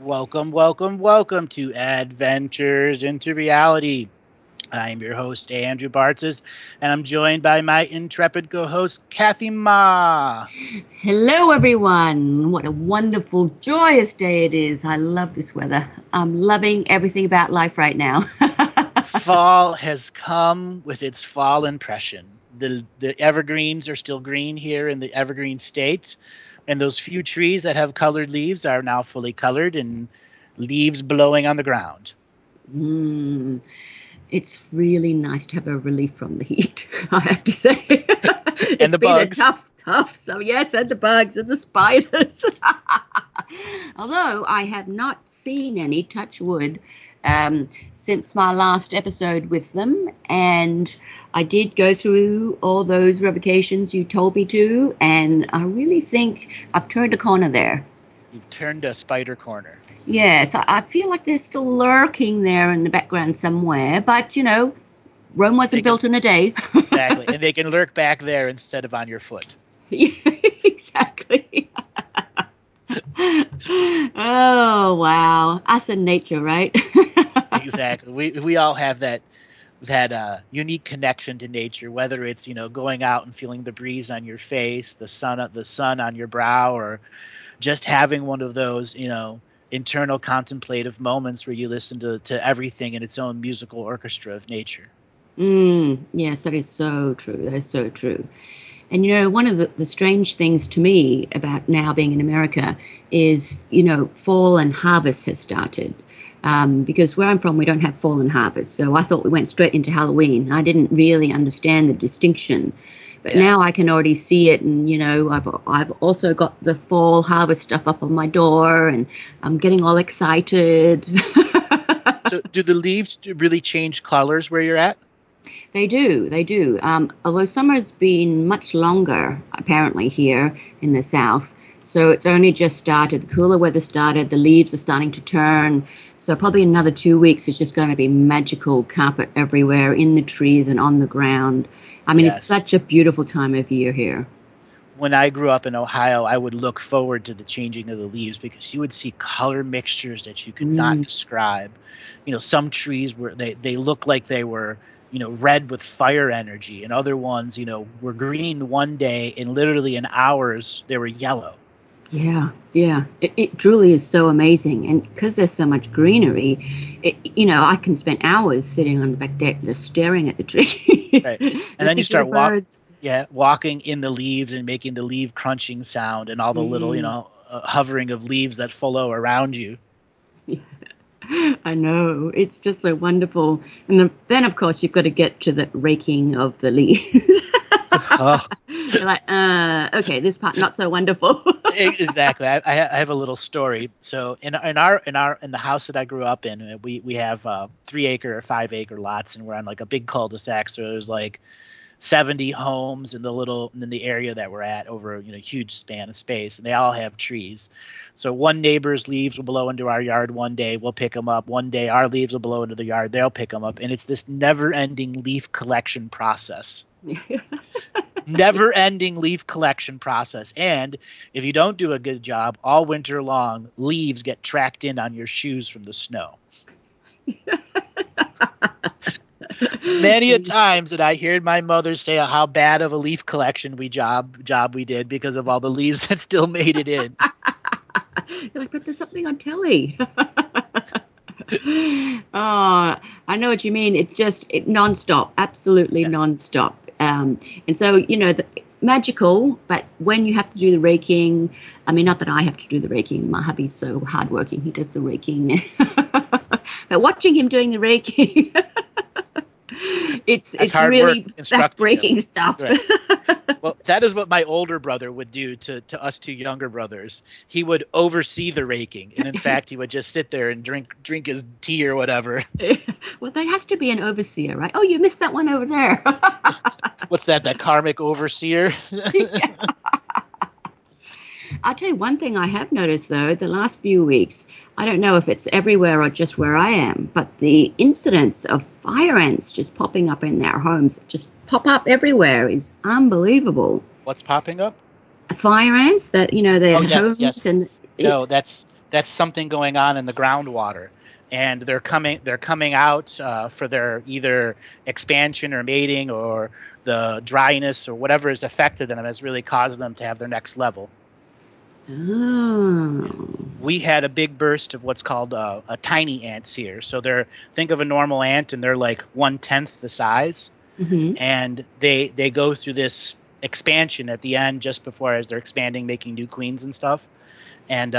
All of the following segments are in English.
Welcome, welcome, welcome to Adventures into Reality. I'm your host, Andrew Bartzes, and I'm joined by my intrepid co-host, Kathy Ma. Hello, everyone. What a wonderful, joyous day it is. I love this weather. I'm loving everything about life right now. Fall has come with its fall impression. The evergreens are still green here in the evergreen state, and those few trees that have colored leaves are now fully colored and leaves blowing on the ground. It's really nice to have a relief from the heat, I have to say. It's the been bugs. a tough. So yes, and the bugs and the spiders. Although I have not seen any, touch wood, since my last episode with them. And I did go through all those revocations you told me to. And I really think I've turned a corner there. You've turned a spider corner. Yes, I feel like they're still lurking there in the background somewhere. But, you know, Rome wasn't built in a day. Exactly. And they can lurk back there instead of on your foot. Yeah, exactly. Oh, wow. Us and nature, right? Exactly. We all have that unique connection to nature, whether it's, going out and feeling the breeze on your face, the sun on your brow, or just having one of those, internal contemplative moments where you listen to everything in its own musical orchestra of nature. Yes, that is so true. That is so true. And, one of the strange things to me about now being in America is, fall and harvest has started. Because where I'm from, we don't have fall and harvest. So I thought we went straight into Halloween. I didn't really understand the distinction. But now I can already see it. And, I've also got the fall harvest stuff up on my door and I'm getting all excited. So do the leaves really change colors where you're at? They do. Although summer's been much longer, apparently, here in the South. So it's only just started. The cooler weather started. The leaves are starting to turn. So probably another 2 weeks, it's just going to be magical carpet everywhere in the trees and on the ground. I mean, It's such a beautiful time of year here. When I grew up in Ohio, I would look forward to the changing of the leaves because you would see color mixtures that you could not describe. Some trees they look like they were, red with fire energy, and other ones, were green one day and literally in hours they were yellow. Yeah. It truly is so amazing. And because there's so much greenery, I can spend hours sitting on the back deck just staring at the tree. Right. And then you start walking in the leaves and making the leaf crunching sound and all the little, hovering of leaves that follow around you. Yeah. I know. It's just so wonderful. And then, of course, you've got to get to the raking of the leaves. Oh. You're like, okay, this part not so wonderful. Exactly. I have a little story. So in the house that I grew up in, we have 3-acre or 5-acre lots, and we're on like a big cul-de-sac. So there's like 70 homes in the area that we're at over a huge span of space, and they all have trees. So one neighbor's leaves will blow into our yard one day, we'll pick them up. One day our leaves will blow into the yard, they'll pick them up, and it's this never-ending leaf collection process. Never-ending leaf collection process. And if you don't do a good job, all winter long, leaves get tracked in on your shoes from the snow. Many a times that I heard my mother say how bad of a leaf collection job we did because of all the leaves that still made it in. You're like, but there's something on telly. Oh, I know what you mean. It's just nonstop, absolutely nonstop. And so, magical, but when you have to do the raking, I mean, not that I have to do the raking. My hubby's so hardworking. He does the raking. But watching him doing the raking, it's really back-breaking stuff. Right. Well, that is what my older brother would do to us two younger brothers. He would oversee the raking, and in fact, he would just sit there and drink his tea or whatever. Well, there has to be an overseer, right? Oh, you missed that one over there. What's that? That karmic overseer? Yeah. I'll tell you one thing I have noticed, though, the last few weeks, I don't know if it's everywhere or just where I am, but the incidence of fire ants just popping up in our homes, just pop up everywhere, is unbelievable. What's popping up? Fire ants that, their homes. Yes. And no, that's that's something going on in the groundwater, and they're coming out for their either expansion or mating, or the dryness or whatever has affected them has really caused them to have their next level. Oh. We had a big burst of what's called a tiny ants here. So think of a normal ant, and they're like 1/10 the size, and they go through this expansion at the end just before, as they're expanding, making new queens and stuff, and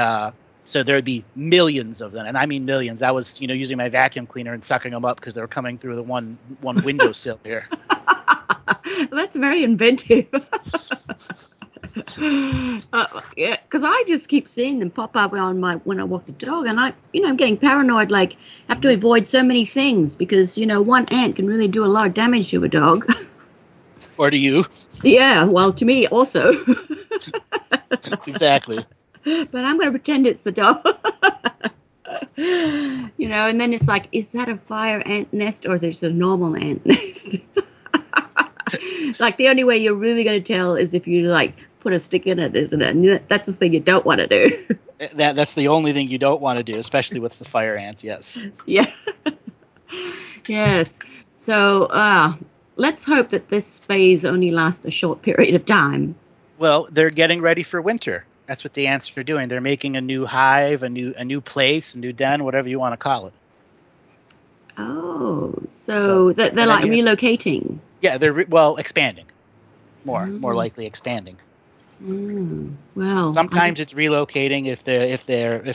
so there'd be millions of them, and I mean millions. I was using my vacuum cleaner and sucking them up because they were coming through the one windowsill here. That's very inventive. Yeah, because I just keep seeing them pop up when I walk the dog, and I'm getting paranoid. Like, have to avoid so many things because one ant can really do a lot of damage to a dog. Or to you? Yeah, well, to me also. Exactly. But I'm going to pretend it's the dog. And then it's like, is that a fire ant nest or is it just a normal ant nest? Like, the only way you're really going to tell is if you put a stick in it, isn't it? And that's the thing you don't want to do. That's the only thing you don't want to do, especially with the fire ants. Yes. Yeah. Yes. So let's hope that this phase only lasts a short period of time. Well, they're getting ready for winter. That's what the ants are doing. They're making a new hive, a new place, a new den, whatever you want to call it. Oh, so they're like relocating. Yeah, they're expanding. More likely expanding. Well, sometimes it's relocating if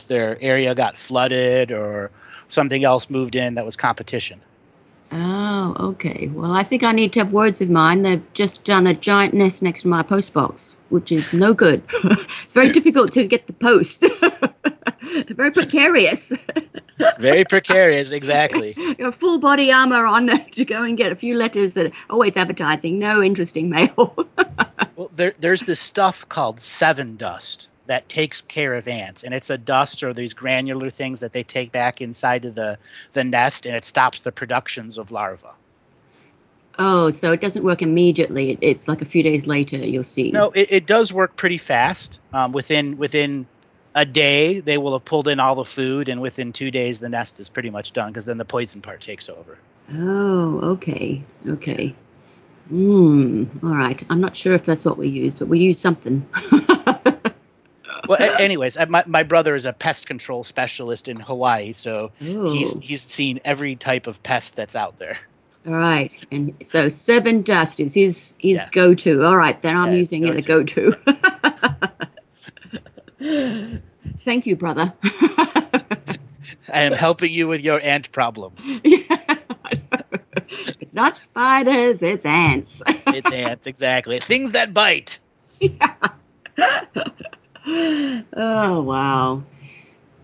their area got flooded or something else moved in that was competition. Oh, okay. Well, I think I need to have words with mine. They've just done a giant nest next to my post box, which is no good. It's very difficult to get the post. Very precarious. Very precarious, exactly. Full body armor on to go and get a few letters that are always advertising, no interesting mail. Well, there's this stuff called 7 dust that takes care of ants, and it's a dust or these granular things that they take back inside of the nest, and it stops the productions of larvae. Oh, so it doesn't work immediately. It's like a few days later you'll see. No, it does work pretty fast. Within a day, they will have pulled in all the food, and within 2 days, the nest is pretty much done because then the poison part takes over. Oh, okay. All right. I'm not sure if that's what we use, but we use something. Well, anyways, my brother is a pest control specialist in Hawaii, so he's seen every type of pest that's out there. All right, and so 7 dust is his go-to. All right, then I'm using it as a go-to. Thank you, brother. I am helping you with your ant problem. Yeah, it's not spiders, it's ants. It's ants, exactly. Things that bite. Yeah. Oh, wow.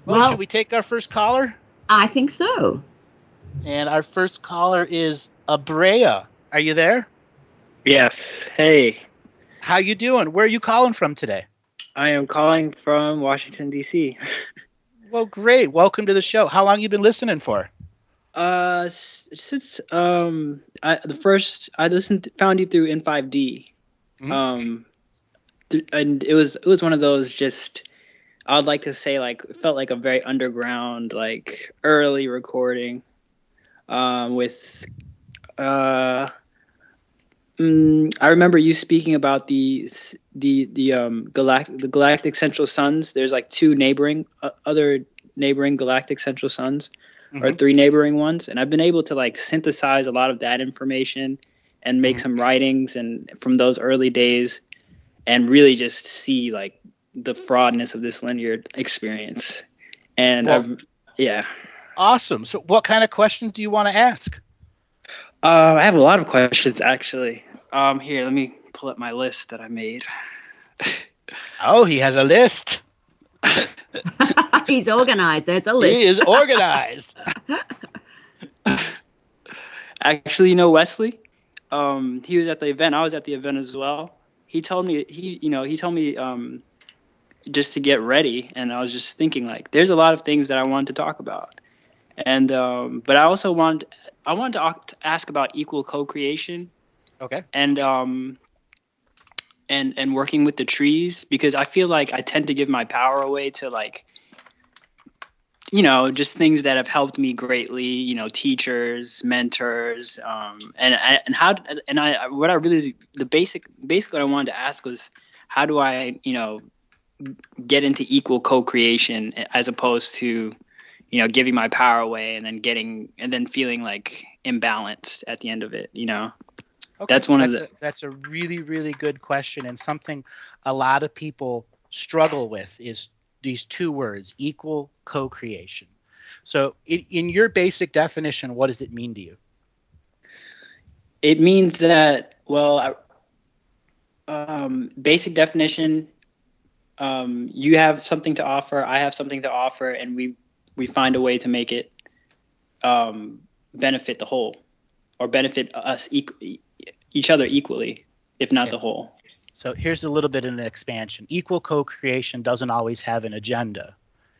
Well, should we take our first caller? I think so. And our first caller is Abrea. Are you there? Yes. Hey. How you doing? Where are you calling from today? I am calling from Washington, D.C. Well, great. Welcome to the show. How long you been listening for? Since found you through N5D. Mm-hmm. And it was one of those just, I would like to say, it felt like a very underground, early recording, with I remember you speaking about the galactic central suns. There's 2 other neighboring galactic central suns, or 3 neighboring ones, and I've been able to synthesize a lot of that information and make some writings and from those early days. And really just see the fraudness of this linear experience. And Awesome. So what kind of questions do you want to ask? I have a lot of questions, actually. Here, let me pull up my list that I made. Oh, he has a list. He's organized. There's a list. He is organized. Actually, Wesley, he was at the event. I was at the event as well. He told me just to get ready, and I was just thinking there's a lot of things that I wanted to talk about, and but I also wanted to ask about equal co-creation, okay, and working with the trees, because I feel I tend to give my power away to just things that have helped me greatly, teachers, mentors, basically what I wanted to ask was, how do I, get into equal co-creation as opposed to, giving my power away and then feeling like imbalanced at the end of it, Okay. That's a really, really good question, and something a lot of people struggle with is these two words, equal co-creation. So in your basic definition, what does it mean to you? It means that, basic definition, you have something to offer, I have something to offer, and we find a way to make it benefit the whole, or benefit us each other equally, if not the whole. So here's a little bit of an expansion. Equal co-creation doesn't always have an agenda.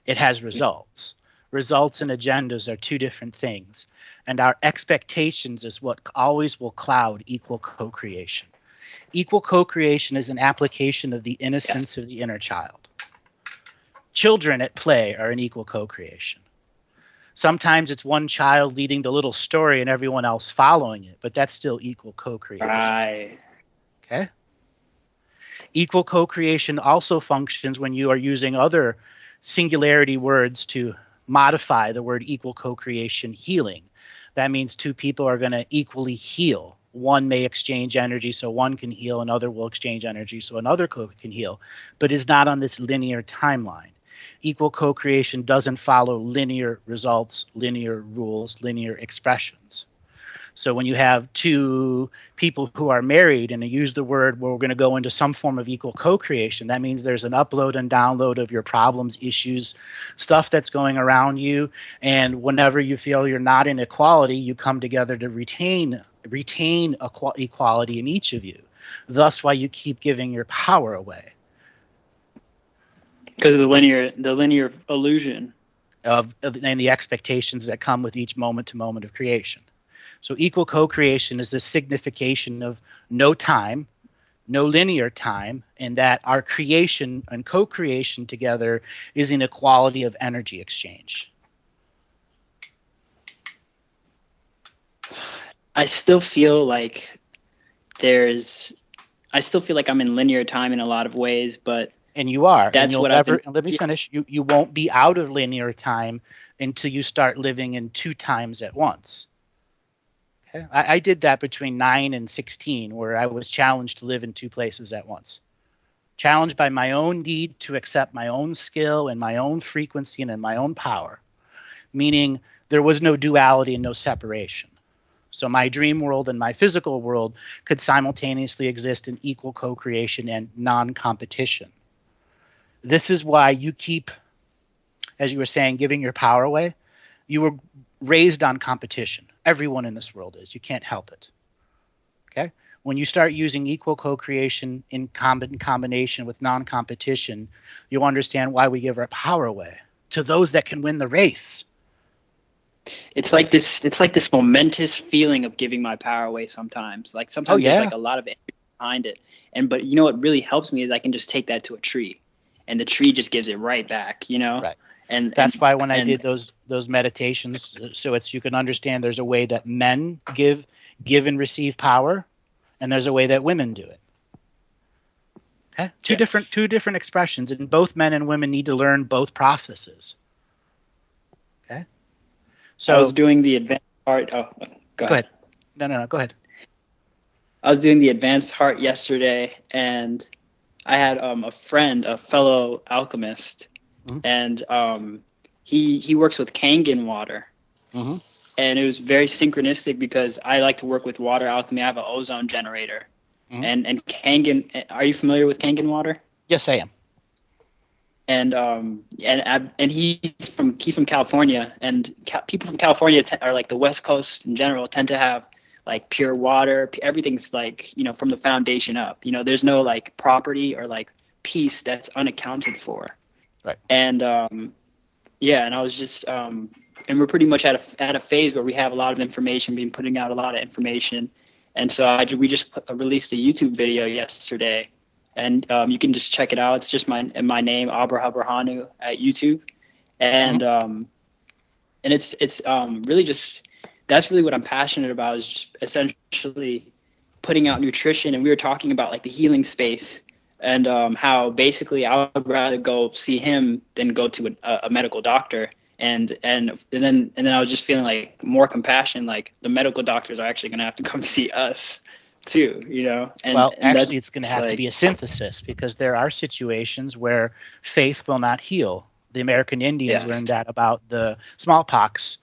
It has results. Results and agendas are two different things. And our expectations is what always will cloud equal co-creation. Equal co-creation is an application of the innocence of the inner child. Children at play are an equal co-creation. Sometimes it's one child leading the little story and everyone else following it, but that's still equal co-creation. Right. Okay? Equal co-creation also functions when you are using other singularity words to modify the word equal co-creation, healing. That means two people are going to equally heal. One may exchange energy so one can heal, another will exchange energy so another can heal, but is not on this linear timeline. Equal co-creation doesn't follow linear results, linear rules, linear expressions. So when you have two people who are married and you use the word, well, we're going to go into some form of equal co-creation, that means there's an upload and download of your problems, issues, stuff that's going around you. And whenever you feel you're not in equality, you come together to retain equality in each of you. Thus why you keep giving your power away. Because of the linear illusion and the expectations that come with each moment to moment of creation. So equal co-creation is the signification of no time, no linear time, and that our creation and co-creation together is an equality of energy exchange. I still feel like I'm in linear time in a lot of ways, but and you are. That's what I've been. Let me finish. You won't be out of linear time until you start living in two times at once. Okay? I did that between 9 and 16, where I was challenged to live in two places at once. Challenged by my own need to accept my own skill and my own frequency and my own power, meaning there was no duality and no separation. So my dream world and my physical world could simultaneously exist in equal co-creation and non-competition. This is why you keep, as you were saying, giving your power away. You were raised on competition. Everyone in this world is. You can't help it. Okay? When you start using equal co-creation in combination with non-competition, you'll understand why we give our power away to those that can win the race. It's like this momentous feeling of giving my power away sometimes. Like sometimes there's like a lot of energy behind it. But you know what really helps me is I can just take that to a tree and the tree just gives it right back, Right. And that's why when I did those meditations, so you can understand there's a way that men give and receive power, and there's a way that women do it. Okay? Two different expressions, and both men and women need to learn both processes. Okay? So I was doing the advanced heart. Oh, go ahead. No, go ahead. I was doing the advanced heart yesterday, and I had a friend, a fellow alchemist, and he works with Kangen water. And it was very synchronistic because I like to work with water alchemy. I have an ozone generator. And Kangen, are you familiar with Kangen water? Yes, I am. And he's from California, and people from California are like the West Coast in general tend to have like pure water. Everything's like, from the foundation up, there's no like property or like peace that's unaccounted for. Right. And, and I was just, and we're pretty much at a phase where we have a lot of information, been putting out a lot of information. And so we just released a YouTube video yesterday, and you can just check it out. It's just my name, Abra Habrahanu, at YouTube. And And it's really just, that's really what I'm passionate about, is just essentially putting out nutrition. And we were talking about like the healing space, and how basically I would rather go see him than go to a medical doctor. And then I was just feeling like more compassion, like the medical doctors are actually going to have to come see us too, And, well, and actually, it's going to have to be a synthesis, because there are situations where faith will not heal. The American Indians learned that about the smallpox.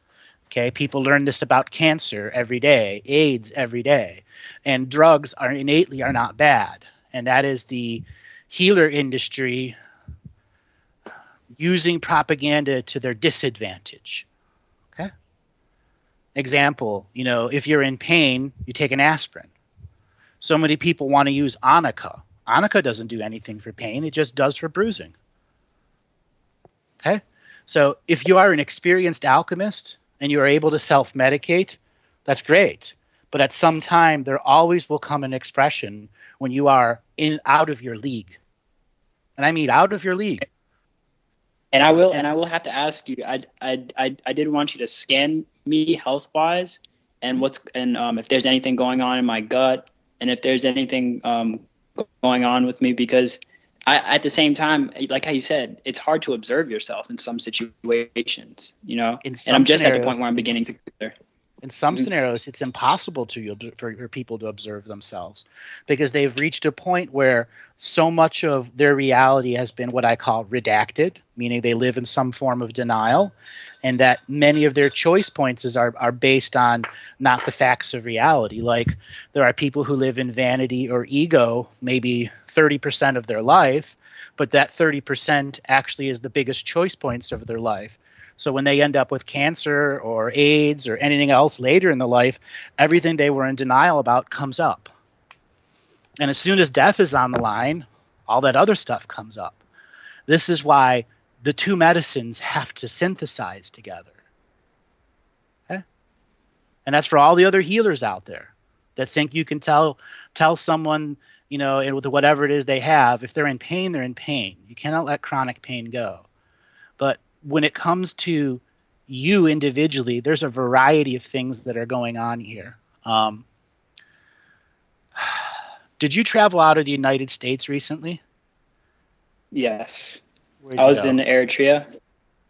Okay, people learn this about cancer every day, AIDS every day, and drugs are innately not bad, and that is the healer industry using propaganda to their disadvantage. Okay, example, if you're in pain, you take an aspirin. So many people want to use Annika. Annika doesn't do anything for pain; it just does for bruising. Okay, so if you are an experienced alchemist and you are able to self-medicate, that's great. But at some time, there always will come an expression when you are out of your league. And I mean out of your league. And I will have to ask you, I did want you to scan me health-wise, and if there's anything going on in my gut, and if there's anything going on with me, because at the same time, like how you said, it's hard to observe yourself in some situations, and I'm just at the point where I'm beginning to consider. In some scenarios, it's impossible for people to observe themselves, because they've reached a point where so much of their reality has been what I call redacted, meaning they live in some form of denial, and that many of their choice points are based on not the facts of reality. Like, there are people who live in vanity or ego maybe 30% of their life, but that 30% actually is the biggest choice points of their life. So when they end up with cancer or AIDS or anything else later in the life, everything they were in denial about comes up. And as soon as death is on the line, all that other stuff comes up. This is why the two medicines have to synthesize together. Okay? And that's for all the other healers out there that think you can tell someone, with whatever it is they have, if they're in pain, they're in pain. You cannot let chronic pain go. But when it comes to you individually, there's a variety of things that are going on here. Did you travel out of the United States recently? Yes. I was in Eritrea,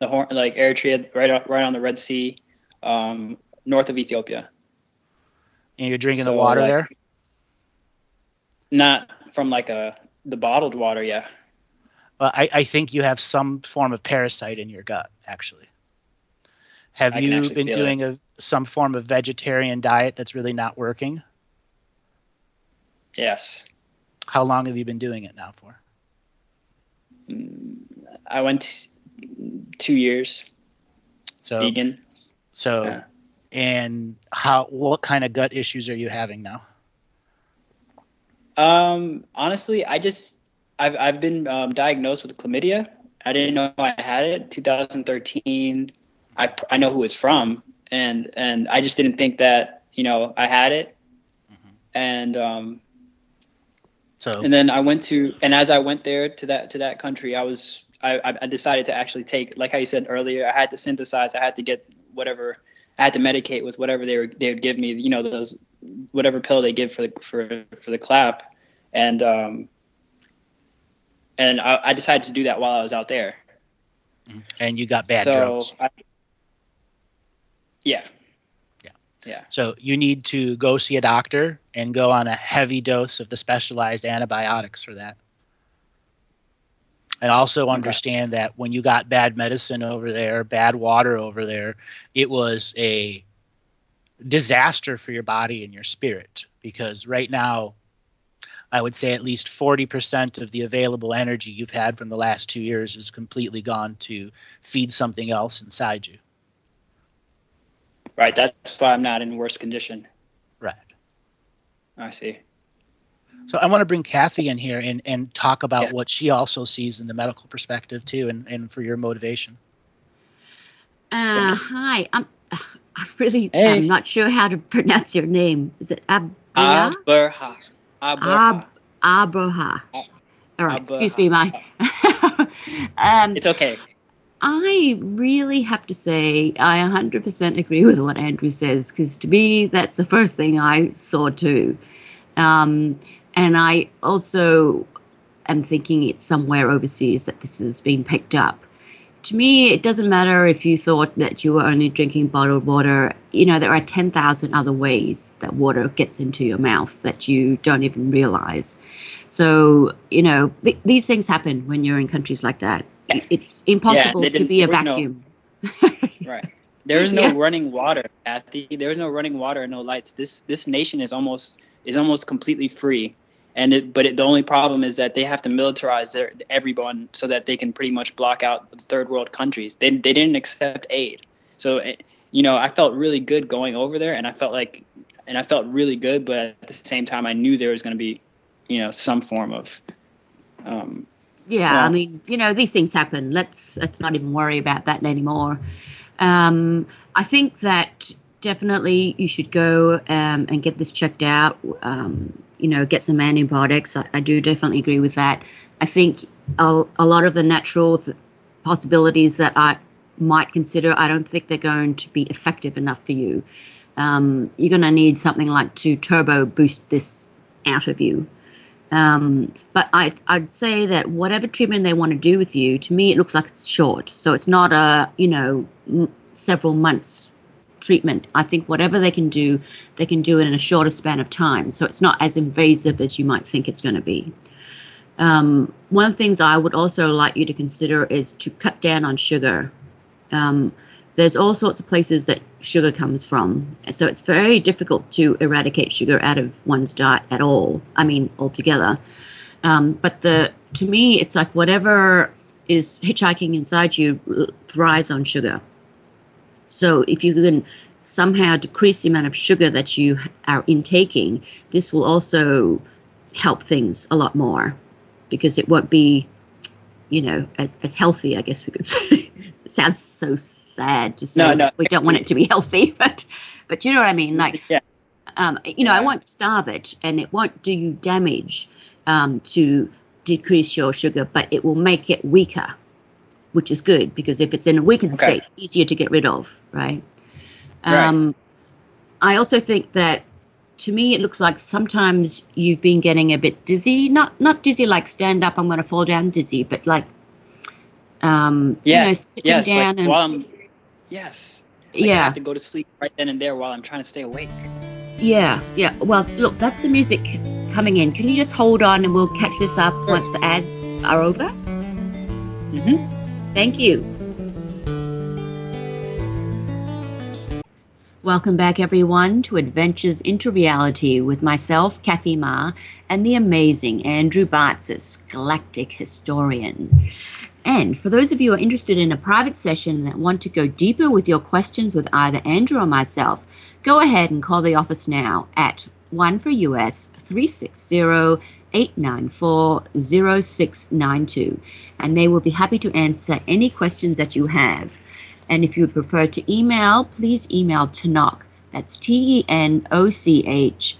Eritrea, right on the Red Sea, north of Ethiopia. And you're drinking the water there? Not from the bottled water, yeah. Well, I think you have some form of parasite in your gut, actually. Have you been doing some form of vegetarian diet that's really not working? Yes. How long have you been doing it now for? I went 2 years. So vegan. So, yeah. And what kind of gut issues are you having now? Honestly, I've been diagnosed with chlamydia. I didn't know I had it. 2013. I know who it's from, and I just didn't think that I had it. Mm-hmm. And then as I went there to that country, I decided to actually take, like how you said earlier, I had to synthesize. I had to get whatever. I had to medicate with whatever they would give me. Those whatever pill they give for the clap, and I decided to do that while I was out there. And you got bad drugs. Yeah. So you need to go see a doctor and go on a heavy dose of the specialized antibiotics for that. And also understand that when you got bad medicine over there, bad water over there, it was a disaster for your body and your spirit. Because right now, I would say at least 40% of the available energy you've had from the last 2 years is completely gone to feed something else inside you. Right. That's why I'm not in worse condition. Right. I see. So I want to bring Kathy in here and talk about what she also sees in the medical perspective too, and for your motivation. Hi. I'm not sure how to pronounce your name. Is it Abraha? Abraha. All right. Excuse me, it's okay. I really have to say I 100% agree with what Andrew says, because to me, that's the first thing I saw too. And I also am thinking it's somewhere overseas that this has been picked up. To me, it doesn't matter if you thought that you were only drinking bottled water. You know, there are 10,000 other ways that water gets into your mouth that you don't even realize. So, you know, these things happen when you're in countries like that. It's impossible to be a vacuum. Right. There is no running water, Kathy. There is no running water and no lights. This nation is almost completely free. And the only problem is that they have to militarize everyone so that they can pretty much block out the third world countries. They didn't accept aid. So, you know, I felt really good going over there, and I felt really good, but at the same time I knew there was going to be, you know, some form of I mean, you know, these things happen. Let's not even worry about that anymore. I think that definitely you should go and get this checked out. You know, get some antibiotics. I do definitely agree with that. I think a lot of the natural possibilities that I might consider, I don't think they're going to be effective enough for you. You're going to need something like to turbo boost this out of you. But I'd say that whatever treatment they want to do with you, to me, it looks like it's short. So it's not several months treatment. I think whatever they can do it in a shorter span of time. So it's not as invasive as you might think it's going to be. One of the things I would also like you to consider is to cut down on sugar. There's all sorts of places that sugar comes from. So it's very difficult to eradicate sugar out of one's diet at all. I mean, altogether. But to me, it's like whatever is hitchhiking inside you thrives on sugar. So if you can somehow decrease the amount of sugar that you are intaking, this will also help things a lot more, because it won't be, you know, as healthy, I guess we could say. It sounds so sad to say that we don't want it to be healthy, but you know what I mean? Like, you know, I won't starve it, and it won't do you damage to decrease your sugar, but it will make it weaker, which is good, because if it's in a weakened state, it's easier to get rid of, right? I also think that, to me, it looks like sometimes you've been getting a bit dizzy, not dizzy like stand up, I'm going to fall down dizzy, but like, you know, sitting down like and I have to go to sleep right then and there while I'm trying to stay awake. Yeah. Well, look, that's the music coming in. Can you just hold on and we'll catch this up once the ads are over? Mm-hmm. Thank you. Welcome back, everyone, to Adventures into Reality with myself, Kathy Ma, and the amazing Andrew Bartzis, Galactic Historian. And for those of you who are interested in a private session that want to go deeper with your questions with either Andrew or myself, go ahead and call the office now at 1 for US 360-894-0692, and they will be happy to answer any questions that you have. And if you would prefer to email, please email Tenoch, that's TENOCH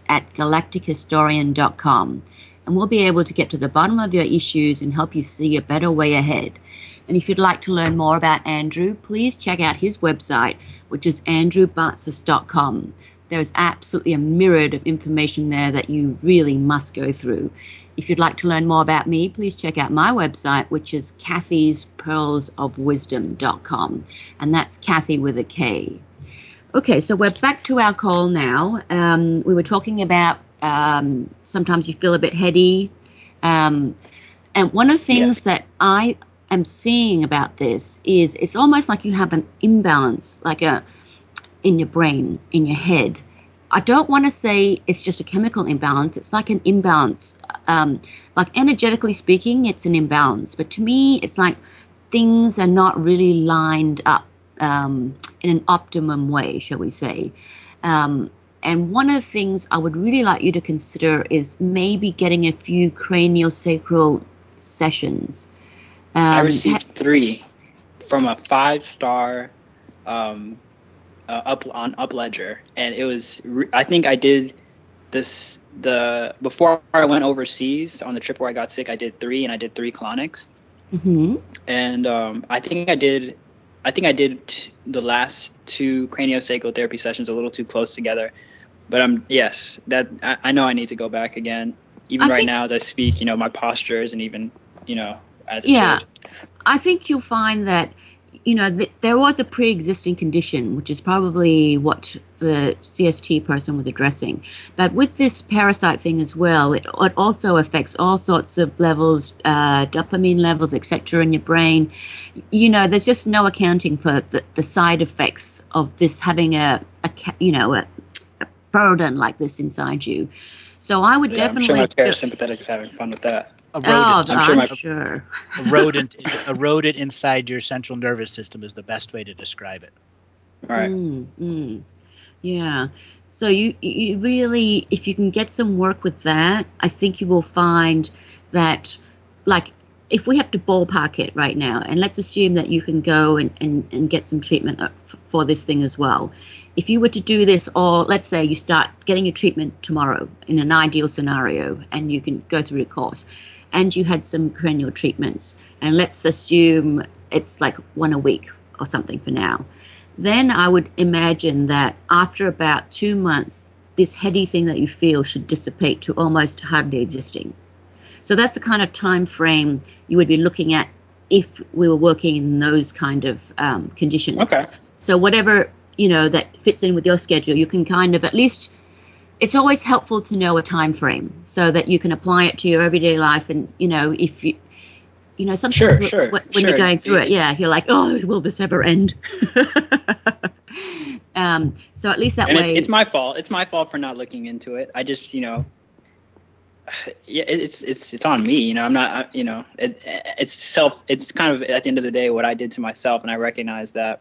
@galactichistorian.com. And we'll be able to get to the bottom of your issues and help you see a better way ahead. And if you'd like to learn more about Andrew, please check out his website, which is andrewbartzis.com. There's absolutely a myriad of information there that you really must go through. If you'd like to learn more about me, please check out my website, which is kathyspearlsofwisdom.com. And that's Kathy with a K. Okay, so we're back to our call now. We were talking about sometimes you feel a bit heady. And one of the things that I am seeing about this is it's almost like you have an imbalance, like in your brain, in your head. I don't want to say it's just a chemical imbalance. It's like an imbalance. Like energetically speaking, it's an imbalance. But to me, it's like things are not really lined up in an optimum way, shall we say. And one of the things I would really like you to consider is maybe getting a few craniosacral sessions. I received 3 from a 5-star on Upledger, and it was I think I did before I went overseas on the trip where I got sick. I did 3, and I did 3 colonics, Mm-hmm. And I think I did the last 2 craniosacral therapy sessions a little too close together. But I know I need to go back again. Even right now as I speak, my posture isn't even, as it should. I think you'll find that, there was a pre-existing condition, which is probably what the CST person was addressing. But with this parasite thing as well, it also affects all sorts of levels, dopamine levels, etc. in your brain. There's just no accounting for the side effects of this having a burden like this inside you. So I would definitely. I'm sure my parasympathetic is having fun with that. I'm sure. A rodent inside your central nervous system is the best way to describe it. All right. Yeah. So you really, if you can get some work with that, I think you will find that, like, if we have to ballpark it right now, and let's assume that you can go and get some treatment for this thing as well. If you were to do this, or let's say you start getting your treatment tomorrow in an ideal scenario, and you can go through the course, and you had some cranial treatments, and let's assume it's like 1 a week or something for now, then I would imagine that after about 2 months, this heady thing that you feel should dissipate to almost hardly existing. So that's the kind of time frame you would be looking at if we were working in those kind of conditions. Okay. So whatever, that fits in with your schedule, you can kind of at least, it's always helpful to know a time frame so that you can apply it to your everyday life. And, if you, sometimes when you're going through it, you're like, oh, will this ever end? So at least that way. It's my fault. It's my fault for not looking into it. I just, it's on me. I'm not, it's kind of at the end of the day what I did to myself, and I recognize that,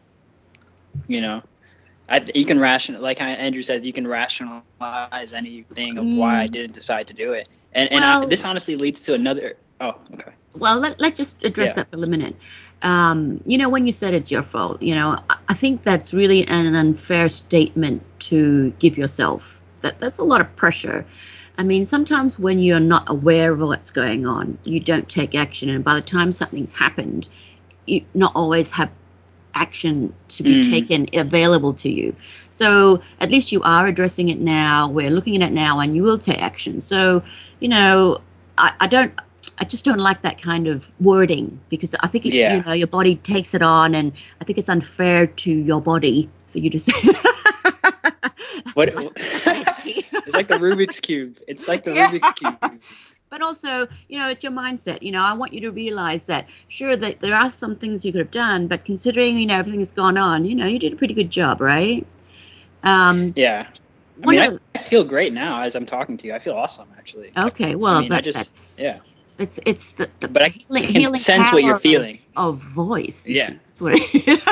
you can like how Andrew says, you can rationalize anything of why I didn't decide to do it, and this honestly leads to another. Oh, okay. Well, let's just address that for a minute. When you said it's your fault, I think that's really an unfair statement to give yourself. That's a lot of pressure. I mean, sometimes when you're not aware of what's going on, you don't take action, and by the time something's happened, you not always have action to be taken available to you. So at least you are addressing it now. We're looking at it now, and you will take action. So, I just don't like that kind of wording, because I think your body takes it on, and I think it's unfair to your body for you to say. It's like the Rubik's Cube. It's like the Rubik's Cube. But also, it's your mindset. I want you to realize that, sure, that there are some things you could have done, but considering, everything that's gone on, you did a pretty good job, right? Yeah. I feel great now as I'm talking to you. I feel awesome, actually. Okay, well, that's It's the but I can sense what you're feeling. Of voice. Yeah. That's what it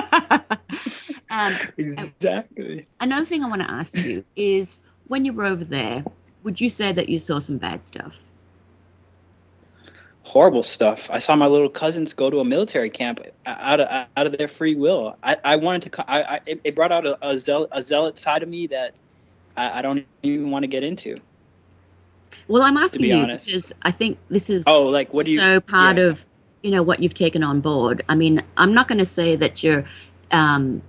exactly. Another thing I want to ask you is, when you were over there, would you say that you saw some bad stuff? Horrible stuff. I saw my little cousins go to a military camp out of their free will. I wanted to. It brought out a zealot side of me that I don't even want to get into. Well, I'm asking you because I think this is part of what you've taken on board. I mean, I'm not going to say that you're in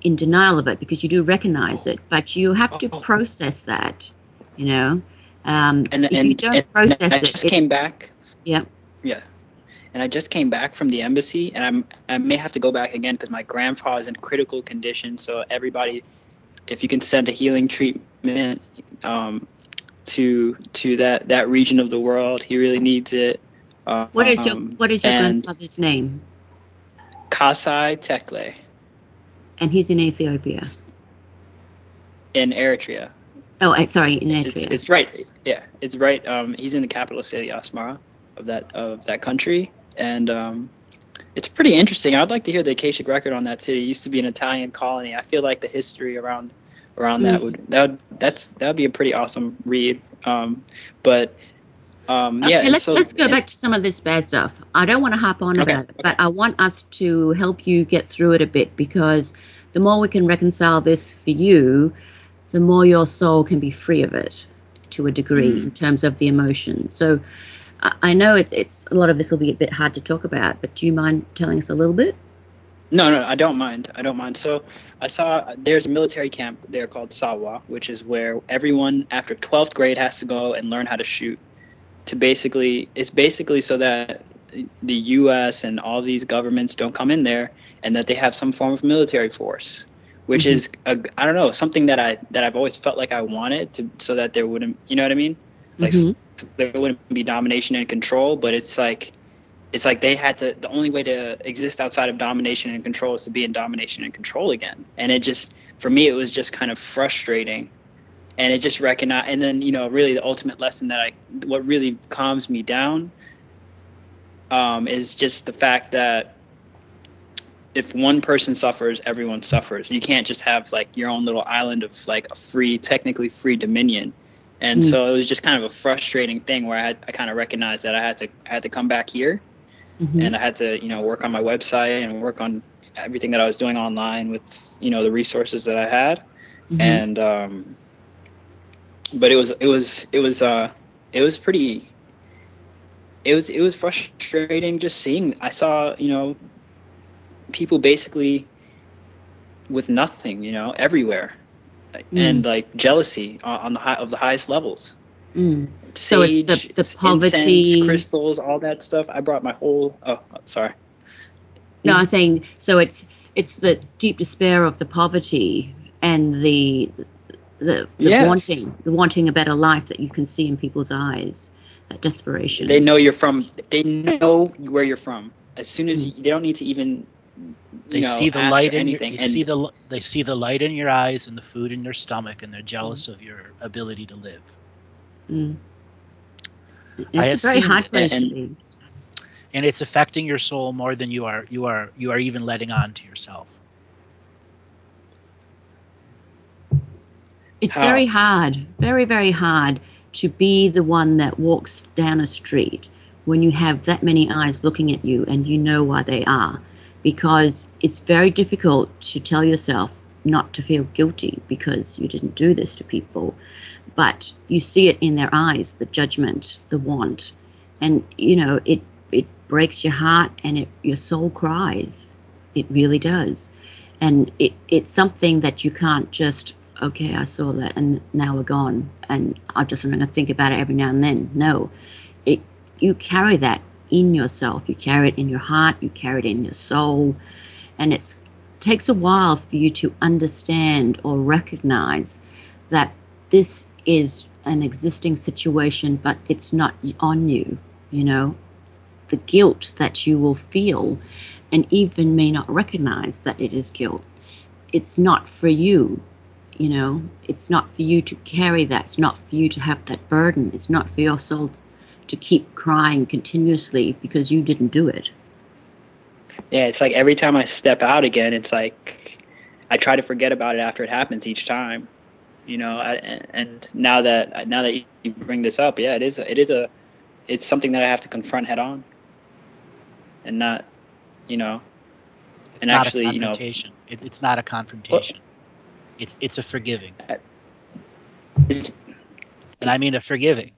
denial of it, because you do recognize it, but you have to process that. And if you don't process it, I just came back. Yeah. Yeah. And I just came back from the embassy, and I may have to go back again because my grandfather's in critical condition. So everybody, if you can send a healing treatment to that region of the world, he really needs it. What is your grandfather's name? Kasai Tekle. And he's in Ethiopia. In Eritrea. Oh, sorry, in Eritrea. It's right. Yeah, it's right. He's in the capital city, Asmara, of that country, and it's pretty interesting. I'd like to hear the Akashic record on that city. It used to be an Italian colony. I feel like the history around that would be a pretty awesome read. Let's go back to some of this bad stuff. I don't want to hop on about it, but I want us to help you get through it a bit, because the more we can reconcile this for you, the more your soul can be free of it to a degree in terms of the emotion. So I know it's a lot of this will be a bit hard to talk about, but do you mind telling us a little bit? No, I don't mind. I don't mind. So I saw there's a military camp there called Sawa, which is where everyone after 12th grade has to go and learn how to shoot. It's basically so that the U.S. and all these governments don't come in there, and that they have some form of military force, which Mm-hmm. is I don't know, something that I've always felt like I wanted to, so that there wouldn't, you know what I mean, like Mm-hmm. there wouldn't be domination and control. But it's like they had to, the only way to exist outside of domination and control is to be in domination and control again. And it just, for me, it was just kind of frustrating. And it just recognized, and then, really the ultimate lesson that what really calms me down is just the fact that if one person suffers, everyone suffers. You can't just have like your own little island of like a technically free dominion. And so it was just kind of a frustrating thing where I kind of recognized that I had to come back here, Mm-hmm. and I had to, work on my website and work on everything that I was doing online with, the resources that I had. Mm-hmm. And, but it was frustrating just seeing. I saw, people basically with nothing, everywhere, and like jealousy on the highest levels. So Sage, it's the poverty, incense, crystals, all that stuff. I brought my whole. Oh, sorry. No, I'm saying so it's the deep despair of the poverty and the Yes. wanting a better life that you can see in people's eyes, that desperation. They know you're from. They know where you're from. As soon as they don't need to even. They see the light in your, anything. they see the light in your eyes and the food in your stomach, and they're jealous of your ability to live. It's a very hard place to be. And it's affecting your soul more than you are even letting on to yourself. It's very hard, very, very hard to be the one that walks down a street when you have that many eyes looking at you and you know why they are, because it's very difficult to tell yourself not to feel guilty because you didn't do this to people. But you see it in their eyes, the judgment, the want, and it breaks your heart and your soul cries. It really does. And it's something that you can't just, okay, I saw that and now we're gone and I'm just going to think about it every now and then. No, you carry that in yourself. You carry it in your heart, you carry it in your soul, and it takes a while for you to understand or recognize that this is an existing situation, but it's not on you. The guilt that you will feel and even may not recognize that it is guilt. It's not for you, it's not for you to carry that. It's not for you to have that burden. It's not for your soul to keep crying continuously because you didn't do it. Yeah, it's like every time I step out again, it's like I try to forget about it after it happens each time. And now that you bring this up, yeah, it's something that I have to confront head on, and not, it's and not actually, a confrontation. It's not a confrontation. It's a forgiving. And I mean a forgiving.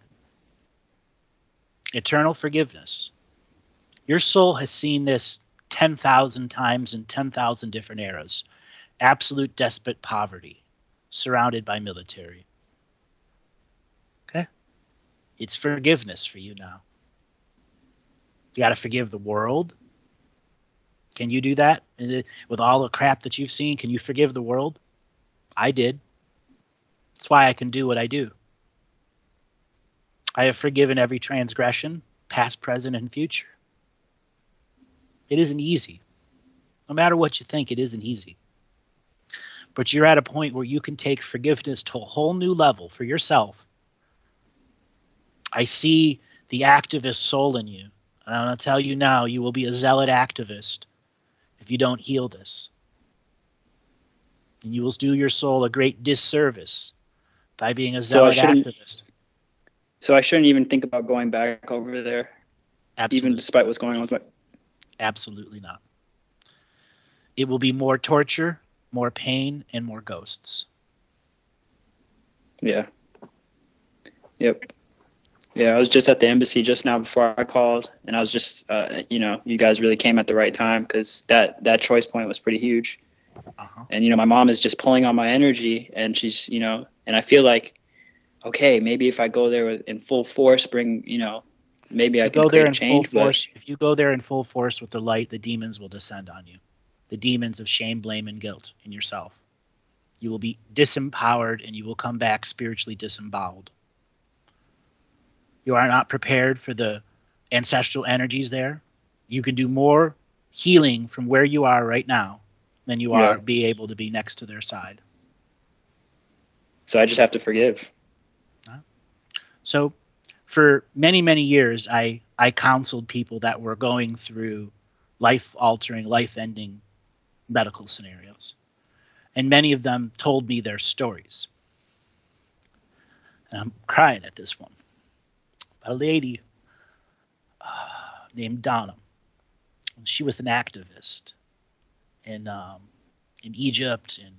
Eternal forgiveness. Your soul has seen this 10,000 times in 10,000 different eras. Absolute despot poverty, surrounded by military. Okay? It's forgiveness for you now. You got to forgive the world. Can you do that? With all the crap that you've seen, can you forgive the world? I did. That's why I can do what I do. I have forgiven every transgression, past, present, and future. It isn't easy. No matter what you think, it isn't easy. But you're at a point where you can take forgiveness to a whole new level for yourself. I see the activist soul in you. And I'm going to tell you now, you will be a zealot activist if you don't heal this. And you will do your soul a great disservice by being a zealot activist. So I shouldn't even think about going back over there, Absolutely. even despite what's going on with my... Absolutely not. It will be more torture, more pain, and more ghosts. Yeah. Yep. Yeah, I was just at the embassy just now before I called, and I was just, you guys really came at the right time because that choice point was pretty huge. Uh-huh. And my mom is just pulling on my energy, and she's, and I feel like, okay, maybe if I go there in full force, maybe I can create a change. If you go there in full force with the light, the demons will descend on you. The demons of shame, blame, and guilt in yourself. You will be disempowered, and you will come back spiritually disemboweled. You are not prepared for the ancestral energies there. You can do more healing from where you are right now than you are be able to be next to their side. So I just have to forgive. So for many, many years, I counseled people that were going through life-altering, life-ending medical scenarios. And many of them told me their stories. And I'm crying at this one. About a lady named Donna. She was an activist in Egypt, in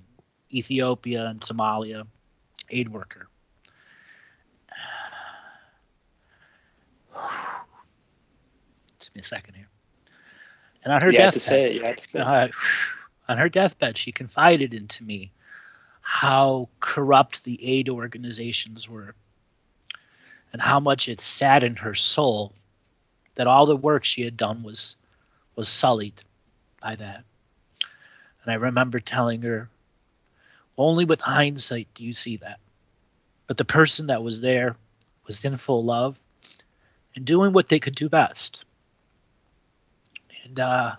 Ethiopia, and Somalia, aid worker. Give me a second here. And on her deathbed, on her deathbed, she confided into me how corrupt the aid organizations were, and how much it saddened her soul that all the work she had done was sullied by that. And I remember telling her, only with hindsight do you see that. But the person that was there was in full love and doing what they could do best. And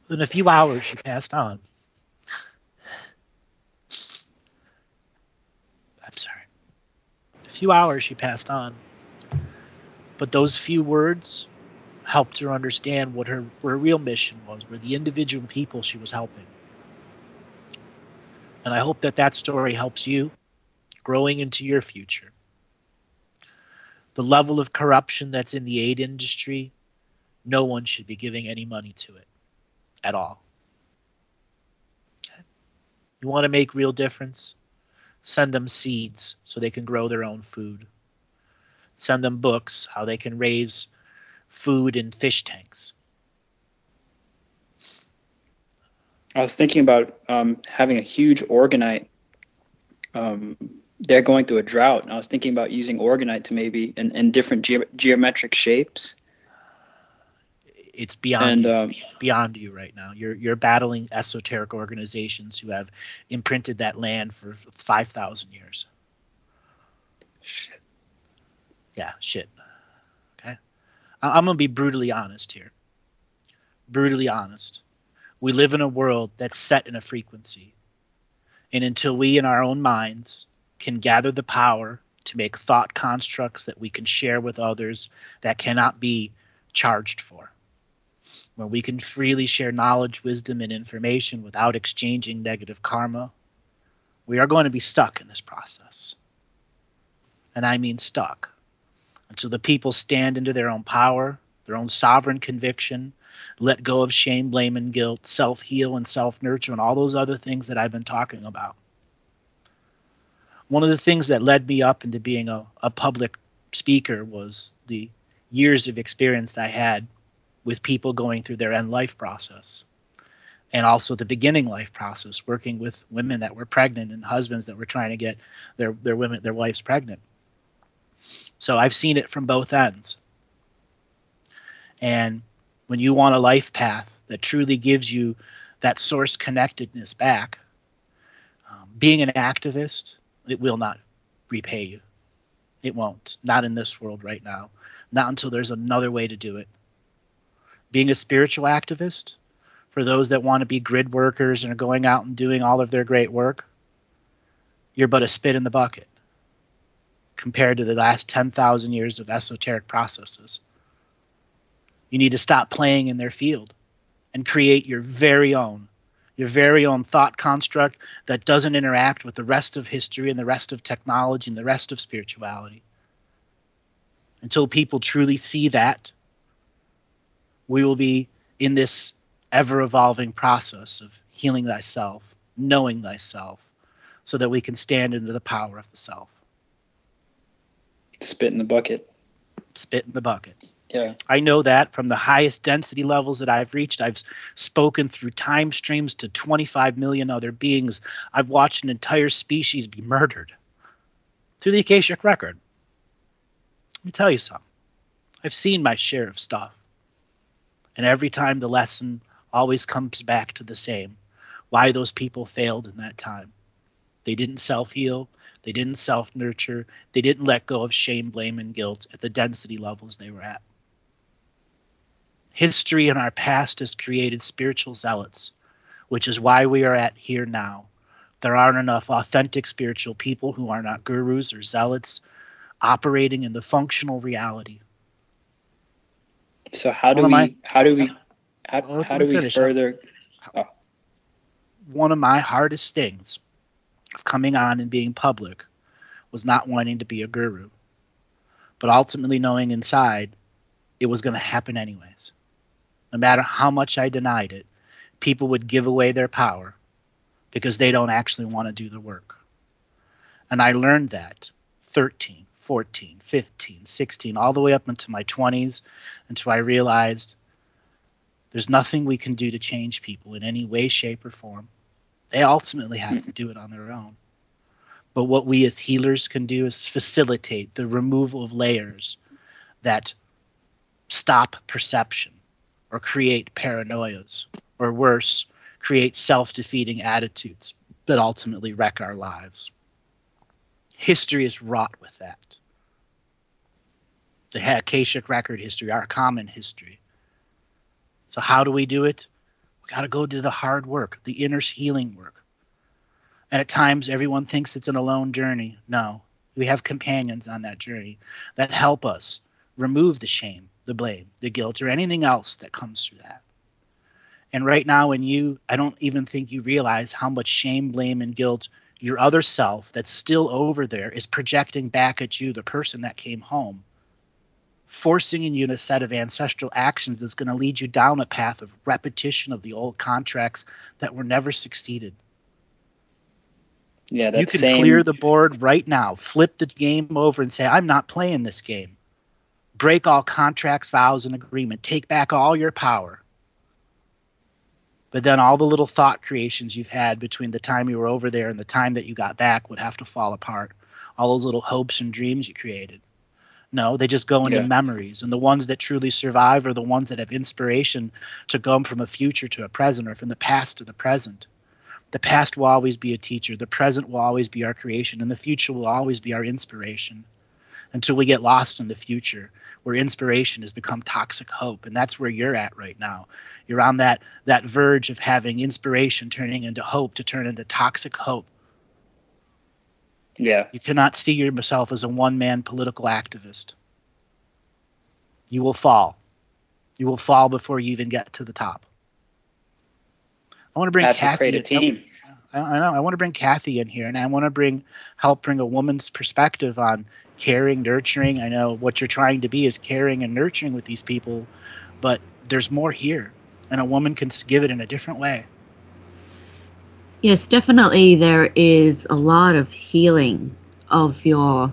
within a few hours, she passed on. I'm sorry. A few hours, she passed on. But those few words helped her understand what her real mission was, were the individual people she was helping. And I hope that story helps you growing into your future. The level of corruption that's in the aid industry, no one should be giving any money to it at all. Okay? You want to make real difference? Send them seeds so they can grow their own food. Send them books, how they can raise food in fish tanks. I was thinking about having a huge organite. They're going through a drought, and I was thinking about using organite to maybe in different geometric shapes. It's beyond it's beyond you right now. You're battling esoteric organizations who have imprinted that land for 5,000 years. Shit. Yeah, shit. Okay? I'm going to be brutally honest here. Brutally honest. We live in a world that's set in a frequency. And until we in our own minds can gather the power to make thought constructs that we can share with others that cannot be charged for, where we can freely share knowledge, wisdom, and information without exchanging negative karma, we are going to be stuck in this process. And I mean stuck. Until the people stand into their own power, their own sovereign conviction, let go of shame, blame, and guilt, self-heal and self-nurture, and all those other things that I've been talking about. One of the things that led me up into being a public speaker was the years of experience I had with people going through their end life process, and also the beginning life process, working with women that were pregnant and husbands that were trying to get their wives pregnant. So I've seen it from both ends. And when you want a life path that truly gives you that source connectedness back, being an activist, it will not repay you. It won't. Not in this world right now. Not until there's another way to do it. Being a spiritual activist, for those that want to be grid workers and are going out and doing all of their great work, you're but a spit in the bucket compared to the last 10,000 years of esoteric processes. You need to stop playing in their field and create your very own thought construct that doesn't interact with the rest of history and the rest of technology and the rest of spirituality. Until people truly see that, we will be in this ever-evolving process of healing thyself, knowing thyself, so that we can stand into the power of the self. Spit in the bucket. Spit in the bucket. Yeah. I know that from the highest density levels that I've reached. I've spoken through time streams to 25 million other beings. I've watched an entire species be murdered through the Akashic record. Let me tell you something. I've seen my share of stuff. And every time the lesson always comes back to the same. Why those people failed in that time. They didn't self-heal. They didn't self-nurture. They didn't let go of shame, blame, and guilt at the density levels they were at. History in our past has created spiritual zealots, which is why we are at here now. There aren't enough authentic spiritual people who are not gurus or zealots operating in the functional reality. So how do we further? One of my hardest things of coming on and being public was not wanting to be a guru, but ultimately knowing inside it was going to happen anyways. No matter how much I denied it, people would give away their power because they don't actually want to do the work. And I learned that 13, 14, 15, 16, all the way up into my 20s, until I realized there's nothing we can do to change people in any way, shape, or form. They ultimately have to do it on their own. But what we as healers can do is facilitate the removal of layers that stop perception or create paranoias, or worse, create self-defeating attitudes that ultimately wreck our lives. History is wrought with that. The Akashic record history, our common history. So how do we do it? We got to go do the hard work, the inner healing work. And at times, everyone thinks it's an alone journey. No, we have companions on that journey that help us remove the shame, the blame, the guilt, or anything else that comes through that. And right now I don't even think you realize how much shame, blame, and guilt your other self that's still over there is projecting back at you, the person that came home, forcing in you a set of ancestral actions that's going to lead you down a path of repetition of the old contracts that were never succeeded. Yeah, you can clear the board right now, flip the game over and say, I'm not playing this game. Break all contracts, vows, and agreement. Take back all your power. But then all the little thought creations you've had between the time you were over there and the time that you got back would have to fall apart. All those little hopes and dreams you created. No, they just go into memories. And the ones that truly survive are the ones that have inspiration to go from a future to a present, or from the past to the present. The past will always be a teacher. The present will always be our creation. And the future will always be our inspiration. Until we get lost in the future, where inspiration has become toxic hope. And that's where you're at right now. You're on that verge of having inspiration turning into hope to turn into toxic hope. Yeah. You cannot see yourself as a one-man political activist. You will fall. You will fall before you even get to the top. I want to bring Kathy. Create a team. I know. I want to bring Kathy in here, and I want to help bring a woman's perspective on caring, nurturing. I know what you're trying to be is caring and nurturing with these people, but there's more here, and a woman can give it in a different way. Yes, definitely there is a lot of healing of your,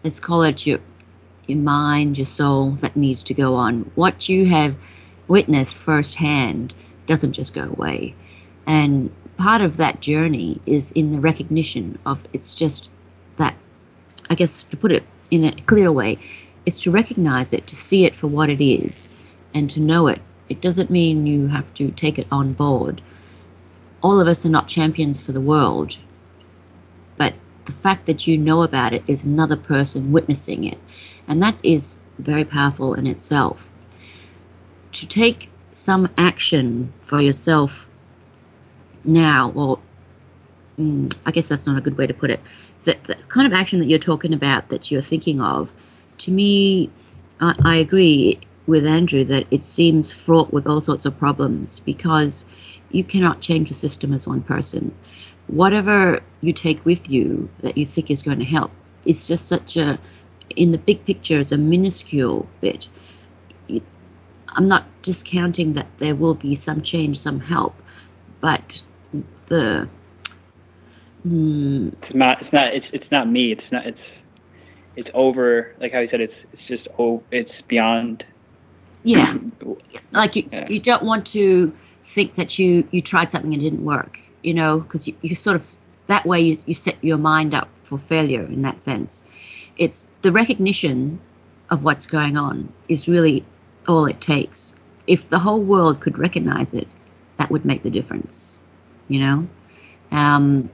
let's call it your mind, your soul, that needs to go on. What you have witnessed firsthand doesn't just go away. And part of that journey is in the recognition of, it's just that, I guess to put it in a clear way, it's to recognize it, to see it for what it is, and to know it. It doesn't mean you have to take it on board. All of us are not champions for the world, but the fact that you know about it is another person witnessing it, and that is very powerful in itself. To take some action for yourself now, or I guess that's not a good way to put it, the kind of action that you're talking about, that you're thinking of, to me, I agree with Andrew that it seems fraught with all sorts of problems, because you cannot change the system as one person. Whatever you take with you that you think is going to help is just such a, in the big picture, is a minuscule bit. I'm not discounting that there will be some change, some help, but the it's not me. it's over. Like how you said, it's just it's beyond. Yeah, like you don't want to think that you tried something and it didn't work, because you sort of, that way you set your mind up for failure in that sense. It's the recognition of what's going on is really all it takes. If the whole world could recognize it, that would make the difference, and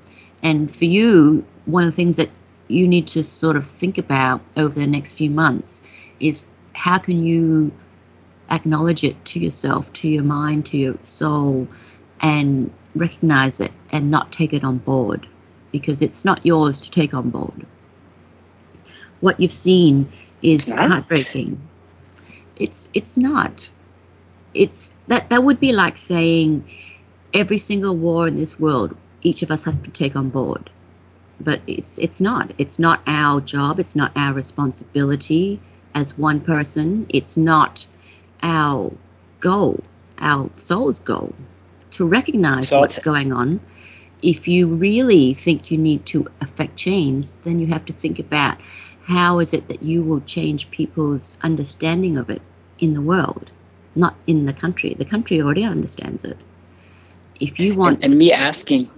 for you, one of the things that you need to sort of think about over the next few months is how can you acknowledge it to yourself, to your mind, to your soul, and recognize it and not take it on board, because it's not yours to take on board. What you've seen is heartbreaking. It's not. It's that would be like saying every single war in this world, each of us has to take on board. But it's not. It's not our job. It's not our responsibility as one person. It's not our goal, our soul's goal, to recognize what's going on. If you really think you need to affect change, then you have to think about how is it that you will change people's understanding of it in the world, not in the country. The country already understands it. If you want... And me asking...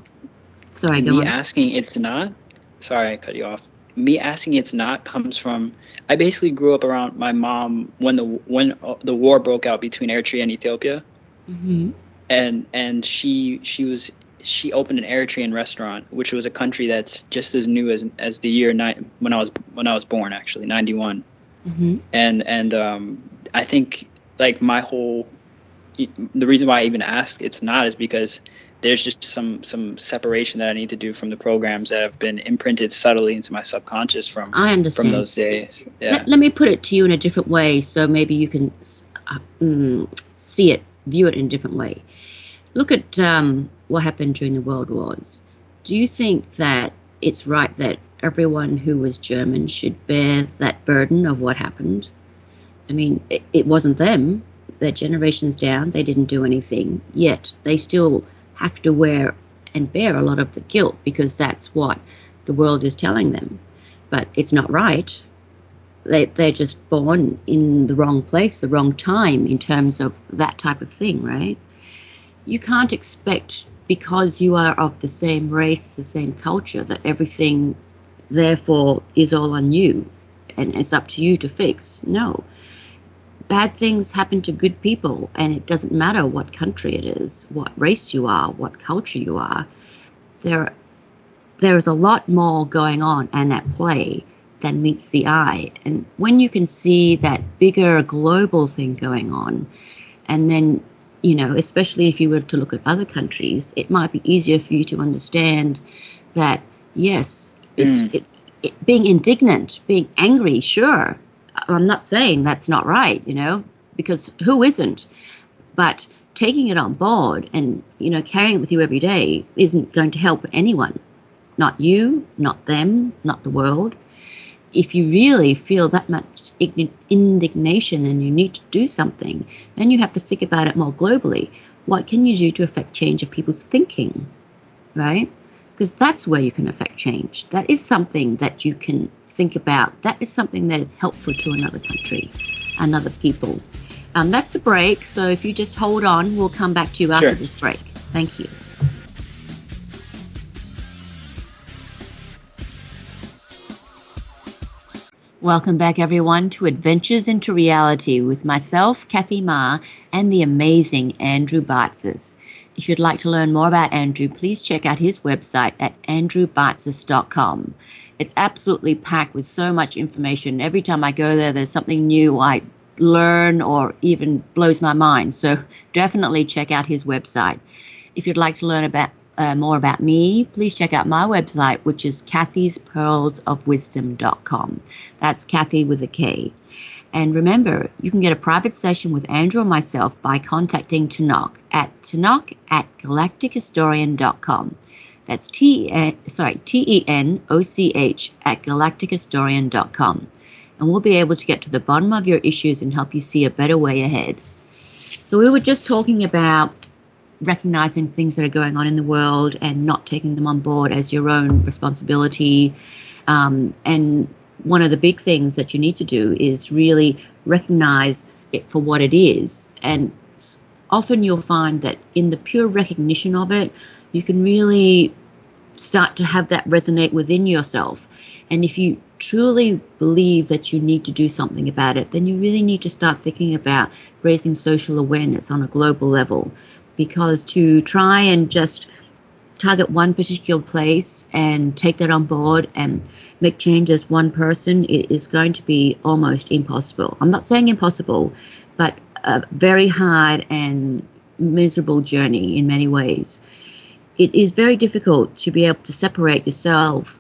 Sorry, go on. Me asking it's not... Sorry, I cut you off. Me asking it's not comes from... I basically grew up around my mom when the war broke out between Eritrea and Ethiopia, and she opened an Eritrean restaurant, which was a country that's just as new as the year when I was born, actually 91, and I think like the reason why I even asked it's not is because there's just some separation that I need to do from the programs that have been imprinted subtly into my subconscious from those days. Yeah. Let me put it to you in a different way, so maybe you can see it, view it in a different way. Look at what happened during the World Wars. Do you think that it's right that everyone who was German should bear that burden of what happened? I mean, it wasn't them. They're generations down. They didn't do anything, yet they still have to wear and bear a lot of the guilt because that's what the world is telling them. But it's not right. They're just born in the wrong place, the wrong time in terms of that type of thing, right? You can't expect, because you are of the same race, the same culture, that everything therefore is all on you and it's up to you to fix. No. Bad things happen to good people, and it doesn't matter what country it is, what race you are, what culture you are. There is a lot more going on and at play than meets the eye. And when you can see that bigger global thing going on, and then, especially if you were to look at other countries, it might be easier for you to understand that, yes, being indignant, being angry, sure. I'm not saying that's not right, because who isn't? But taking it on board and, carrying it with you every day isn't going to help anyone. Not you, not them, not the world. If you really feel that much indignation and you need to do something, then you have to think about it more globally. What can you do to affect change of people's thinking, right? Because that's where you can affect change. That is something that you can think about. That is something that is helpful to another country, another people. That's the break. So if you just hold on, we'll come back to you after this break. Thank you. Welcome back, everyone, to Adventures into Reality with myself, Kathy Ma, and the amazing Andrew Bartzis. If you'd like to learn more about Andrew, please check out his website at andrewbartzis.com. It's absolutely packed with so much information. Every time I go there, there's something new I learn or even blows my mind. So definitely check out his website. If you'd like to learn about more about me, please check out my website, which is kathyspearlsofwisdom.com. That's Kathy with a K. And remember, you can get a private session with Andrew or myself by contacting Tanoch at galactichistorian.com. That's TENOCH at galactichistorian.com. And we'll be able to get to the bottom of your issues and help you see a better way ahead. So we were just talking about recognizing things that are going on in the world and not taking them on board as your own responsibility. And one of the big things that you need to do is really recognize it for what it is. And often you'll find that in the pure recognition of it, you can really start to have that resonate within yourself. And if you truly believe that you need to do something about it, then you really need to start thinking about raising social awareness on a global level. Because to try and just target one particular place and take that on board and make change as one person, it is going to be almost impossible. I'm not saying impossible, but a very hard and miserable journey in many ways. It is very difficult to be able to separate yourself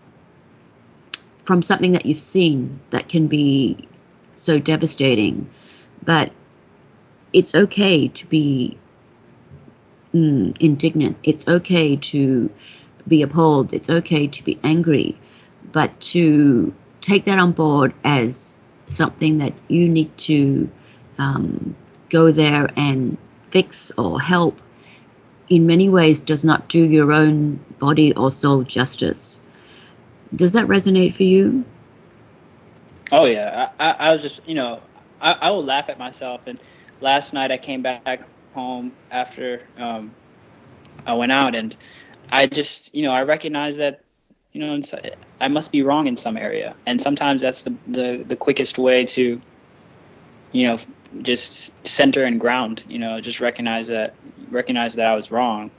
from something that you've seen that can be so devastating. But it's okay to be indignant. It's okay to be appalled. It's okay to be angry. But to take that on board as something that you need to go there and fix or help, in many ways does not do your own body or soul justice. Does that resonate for you? Oh yeah, I was just, I will laugh at myself. And last night I came back home after I went out, and I just, I recognize that, I must be wrong in some area, and sometimes that's the quickest way to, just center and ground. Just recognize that I was wrong.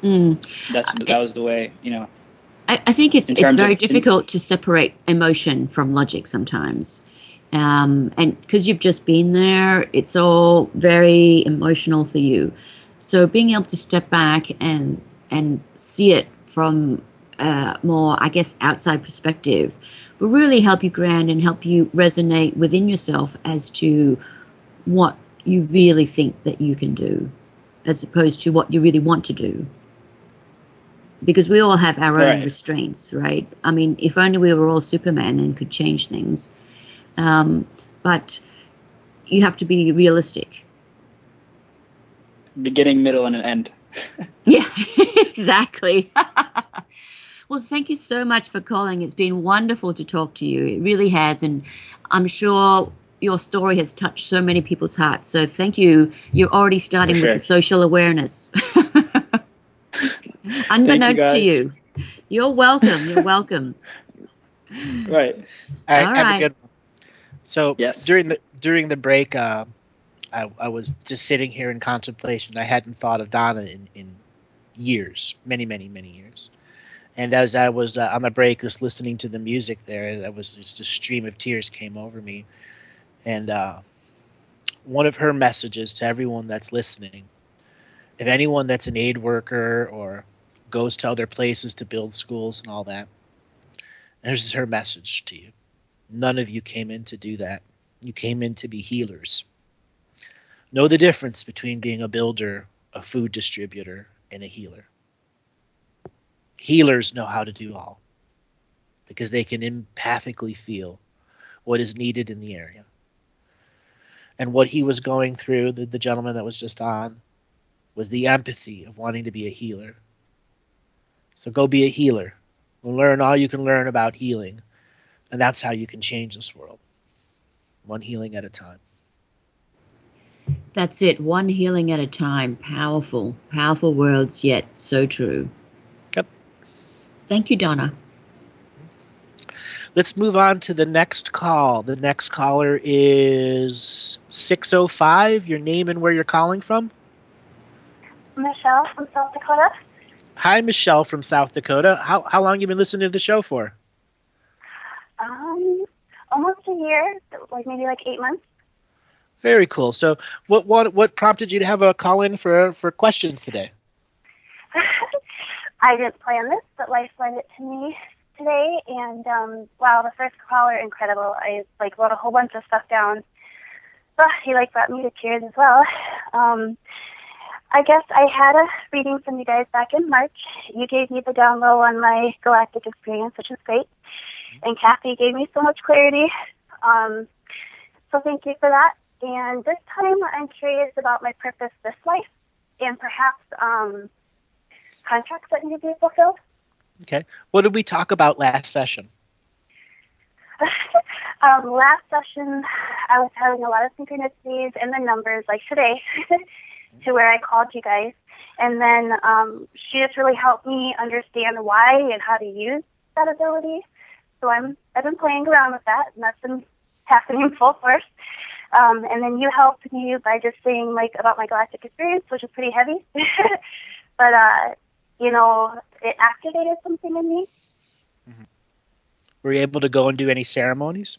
That was the way. I think it's very difficult to separate emotion from logic sometimes. And because you've just been there, it's all very emotional for you. So being able to step back and see it from a more, I guess, outside perspective will really help you ground and help you resonate within yourself as to what you really think that you can do, as opposed to what you really want to do. Because we all have our own restraints, right? I mean, if only we were all Superman and could change things. But you have to be realistic. Beginning, middle, and an end. Yeah, exactly. Well, thank you so much for calling. It's been wonderful to talk to you. It really has. And I'm sure your story has touched so many people's hearts. So thank you. You're already starting with the social awareness. Unbeknownst to you. You're welcome. You're welcome. Right. All right. Have a good one. So yes. during the break, I was just sitting here in contemplation. I hadn't thought of Donna in years, many years. And as I was on the break, just listening to the music there, that was just a stream of tears came over me. And one of her messages to everyone that's listening, if anyone that's an aid worker or goes to other places to build schools and all that, here's her message to you. None of you came in to do that. You came in to be healers. Know the difference between being a builder, a food distributor, and a healer. Healers know how to do all because they can empathically feel what is needed in the area. And what he was going through, the gentleman that was just on, was the empathy of wanting to be a healer. So go be a healer. Learn all you can learn about healing. And that's how you can change this world. One healing at a time. That's it. One healing at a time. Powerful. Powerful words, yet so true. Yep. Thank you, Donna. Let's move on to the next call. The next caller is 605. Your name and where you're calling from? Michelle from South Dakota. Hi, Michelle from South Dakota. How long have you been listening to the show for? Almost a year, maybe 8 months. Very cool. So what prompted you to have a call in for questions today? I didn't plan this, but life led it to me today. And wow, the first caller, incredible. I wrote a whole bunch of stuff down. He brought me to tears as well. I guess I had a reading from you guys back in March. You gave me the down low on my galactic experience, which was great. And Kathy gave me so much clarity. So thank you for that. And this time I'm curious about my purpose this life and perhaps contracts that need to be fulfilled. Okay. What did we talk about last session? Last session, I was having a lot of synchronicities and the numbers, like today, to where I called you guys. And then she just really helped me understand why and how to use that ability. So I've been playing around with that, and that's been happening full force. And then you helped me by just saying like about my galactic experience, which is pretty heavy. But it activated something in me. Mm-hmm. Were you able to go and do any ceremonies?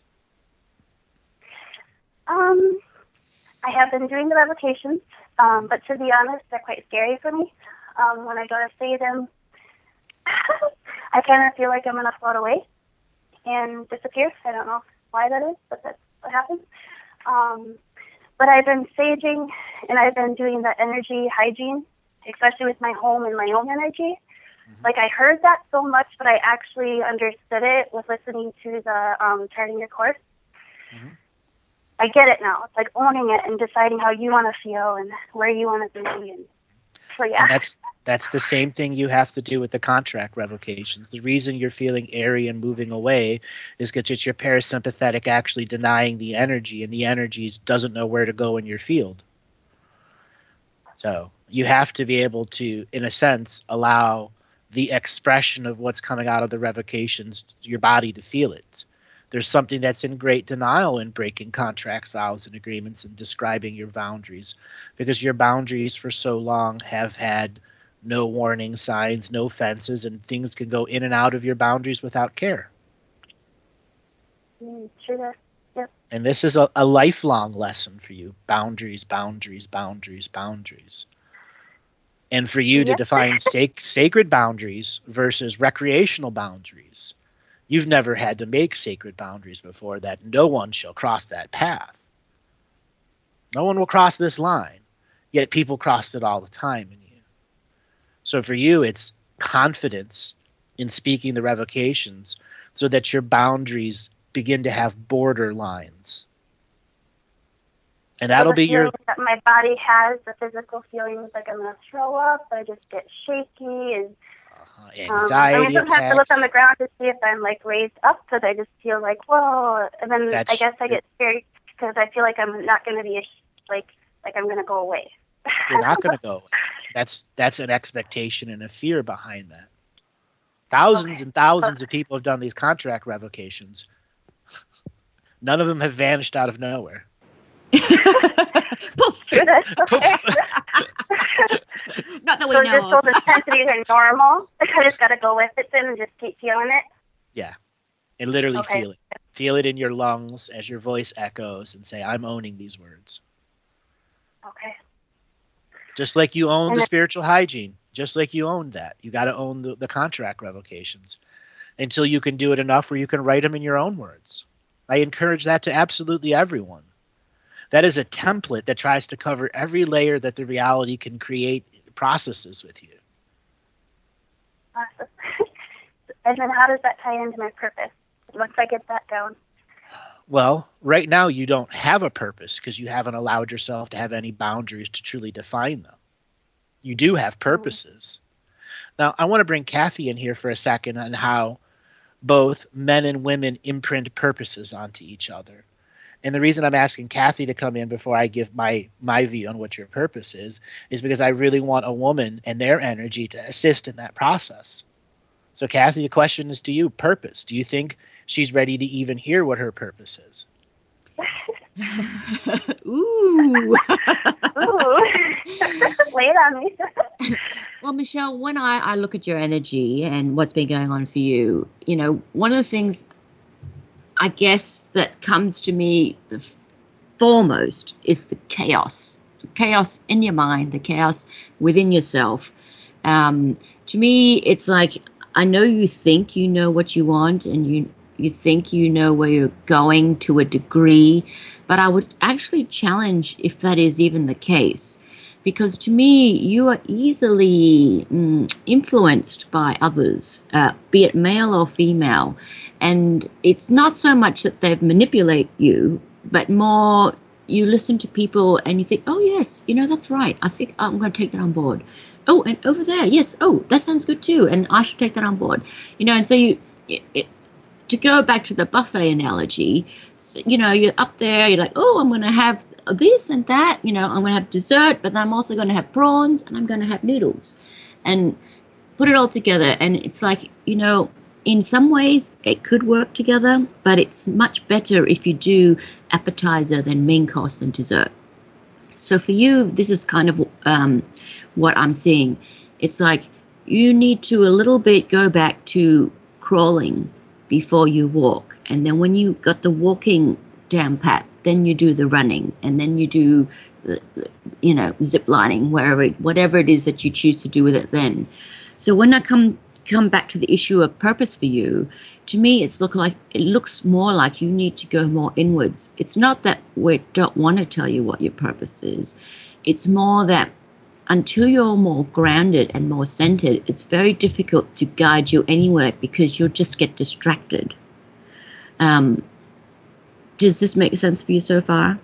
I have been doing the revocations, but to be honest, they're quite scary for me. When I go to say them, I kind of feel like I'm going to float away and disappear. I don't know why that is, but that's what happens. But I've been saging, and I've been doing the energy hygiene, especially with my home and my own energy. Mm-hmm. Like, I heard that so much, but I actually understood it with listening to the Charting Your Course. Mm-hmm. I get it now. It's like owning it and deciding how you want to feel and where you want to be. And so, yeah. And that's the same thing you have to do with the contract revocations. The reason you're feeling airy and moving away is because it's your parasympathetic actually denying the energy, and the energy doesn't know where to go in your field. So you have to be able to, in a sense, allow the expression of what's coming out of the revocations, your body to feel it. There's something that's in great denial in breaking contracts, vows, and agreements and describing your boundaries, because your boundaries for so long have had no warning signs, no fences, and things can go in and out of your boundaries without care. Sure. Yep. And this is a lifelong lesson for you. Boundaries, boundaries, boundaries, boundaries. And for you to define sacred boundaries versus recreational boundaries, you've never had to make sacred boundaries before, that no one shall cross that path. No one will cross this line, yet people cross it all the time in you. So for you, it's confidence in speaking the revocations so that your boundaries begin to have border lines. And that'll be your... that my body has, the physical feelings like I'm going to throw up, I just get shaky and anxiety I sometimes have to look on the ground to see if I'm like raised up, because I just feel like, whoa. And then I guess I get scared because I feel like I'm not going to be like I'm going to go away. You're not going to go away. That's an expectation and a fear behind that. Thousands and thousands of people have done these contract revocations. None of them have vanished out of nowhere. Poof. Poof. Not that we know. So the intensities are normal. I just got to go with it then and just keep feeling it. Yeah, and literally feel it. Feel it in your lungs as your voice echoes, and say, "I'm owning these words." Okay. Just like you own the spiritual hygiene, just like you own that, you got to own the contract revocations until you can do it enough where you can write them in your own words. I encourage that to absolutely everyone. That is a template that tries to cover every layer that the reality can create processes with you. Awesome. And then how does that tie into my purpose once I get that down? Well, right now you don't have a purpose because you haven't allowed yourself to have any boundaries to truly define them. You do have purposes. Now, I want to bring Kathy in here for a second on how both men and women imprint purposes onto each other. And the reason I'm asking Kathy to come in before I give my view on what your purpose is because I really want a woman and their energy to assist in that process. So, Kathy, the question is to you, purpose. Do you think she's ready to even hear what her purpose is? Ooh. Ooh. Lay it on me. Well, Michelle, when I look at your energy and what's been going on for you, one of the things I guess that comes to me foremost is the chaos in your mind, the chaos within yourself. To me, it's like, I know you think you know what you want and you think you know where you're going to a degree, but I would actually challenge if that is even the case. Because to me, you are easily influenced by others, be it male or female. And it's not so much that they manipulate you, but more you listen to people and you think, oh, yes, that's right. I think I'm going to take that on board. Oh, and over there, yes. Oh, that sounds good too. And I should take that on board. And so to go back to the buffet analogy, you know, you're up there, you're like, oh, I'm going to have this and that, you know, I'm going to have dessert, but I'm also going to have prawns and I'm going to have noodles, and put it all together. And it's like, you know, in some ways it could work together, but it's much better if you do appetizer than main course than dessert. So for you, this is kind of what I'm seeing. It's like you need to a little bit go back to crawling before you walk. And then when you got the walking down pat, then you do the running, and then you do, you know, zip lining, whatever it is that you choose to do with it then. So when I come back to the issue of purpose for you, to me, it looks more like you need to go more inwards. It's not that we don't want to tell you what your purpose is. It's more that until you're more grounded and more centered, it's very difficult to guide you anywhere because you'll just get distracted. Does this make sense for you so far?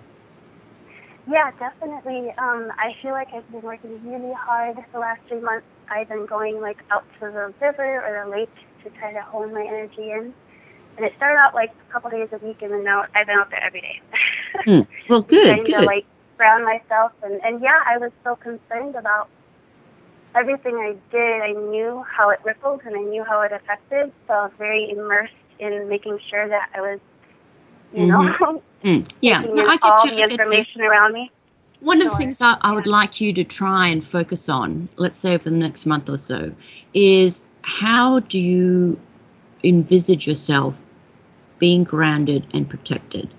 Yeah, definitely. I feel like I've been working really hard the last 3 months. I've been going like out to the river or the lake to try to hone my energy in. And it started out like a couple days a week, and then now I've been out there every day. Well, good. To like ground myself. And yeah, I was so concerned about everything I did. I knew how it rippled and I knew how it affected. So I was very immersed in making sure that I was, you know, yeah, taking in all the information around me. One of the things I would like you to try and focus on, let's say for the next month or so, is how do you envisage yourself being grounded and protected?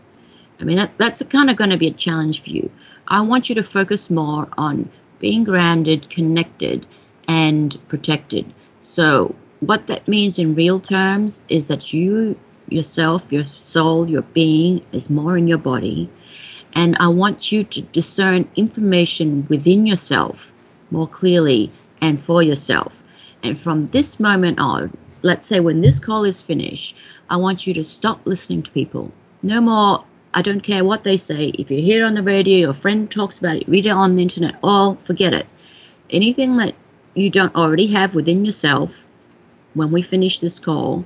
I mean, that's kind of going to be a challenge for you. I want you to focus more on being grounded, connected, and protected. So what that means in real terms is that you, yourself, your soul, your being is more in your body. And I want you to discern information within yourself more clearly and for yourself. And from this moment on, let's say when this call is finished, I want you to stop listening to people. No more, I don't care what they say. If you hear it on the radio, your friend talks about it, read it on the internet, oh, forget it. Anything that you don't already have within yourself, when we finish this call,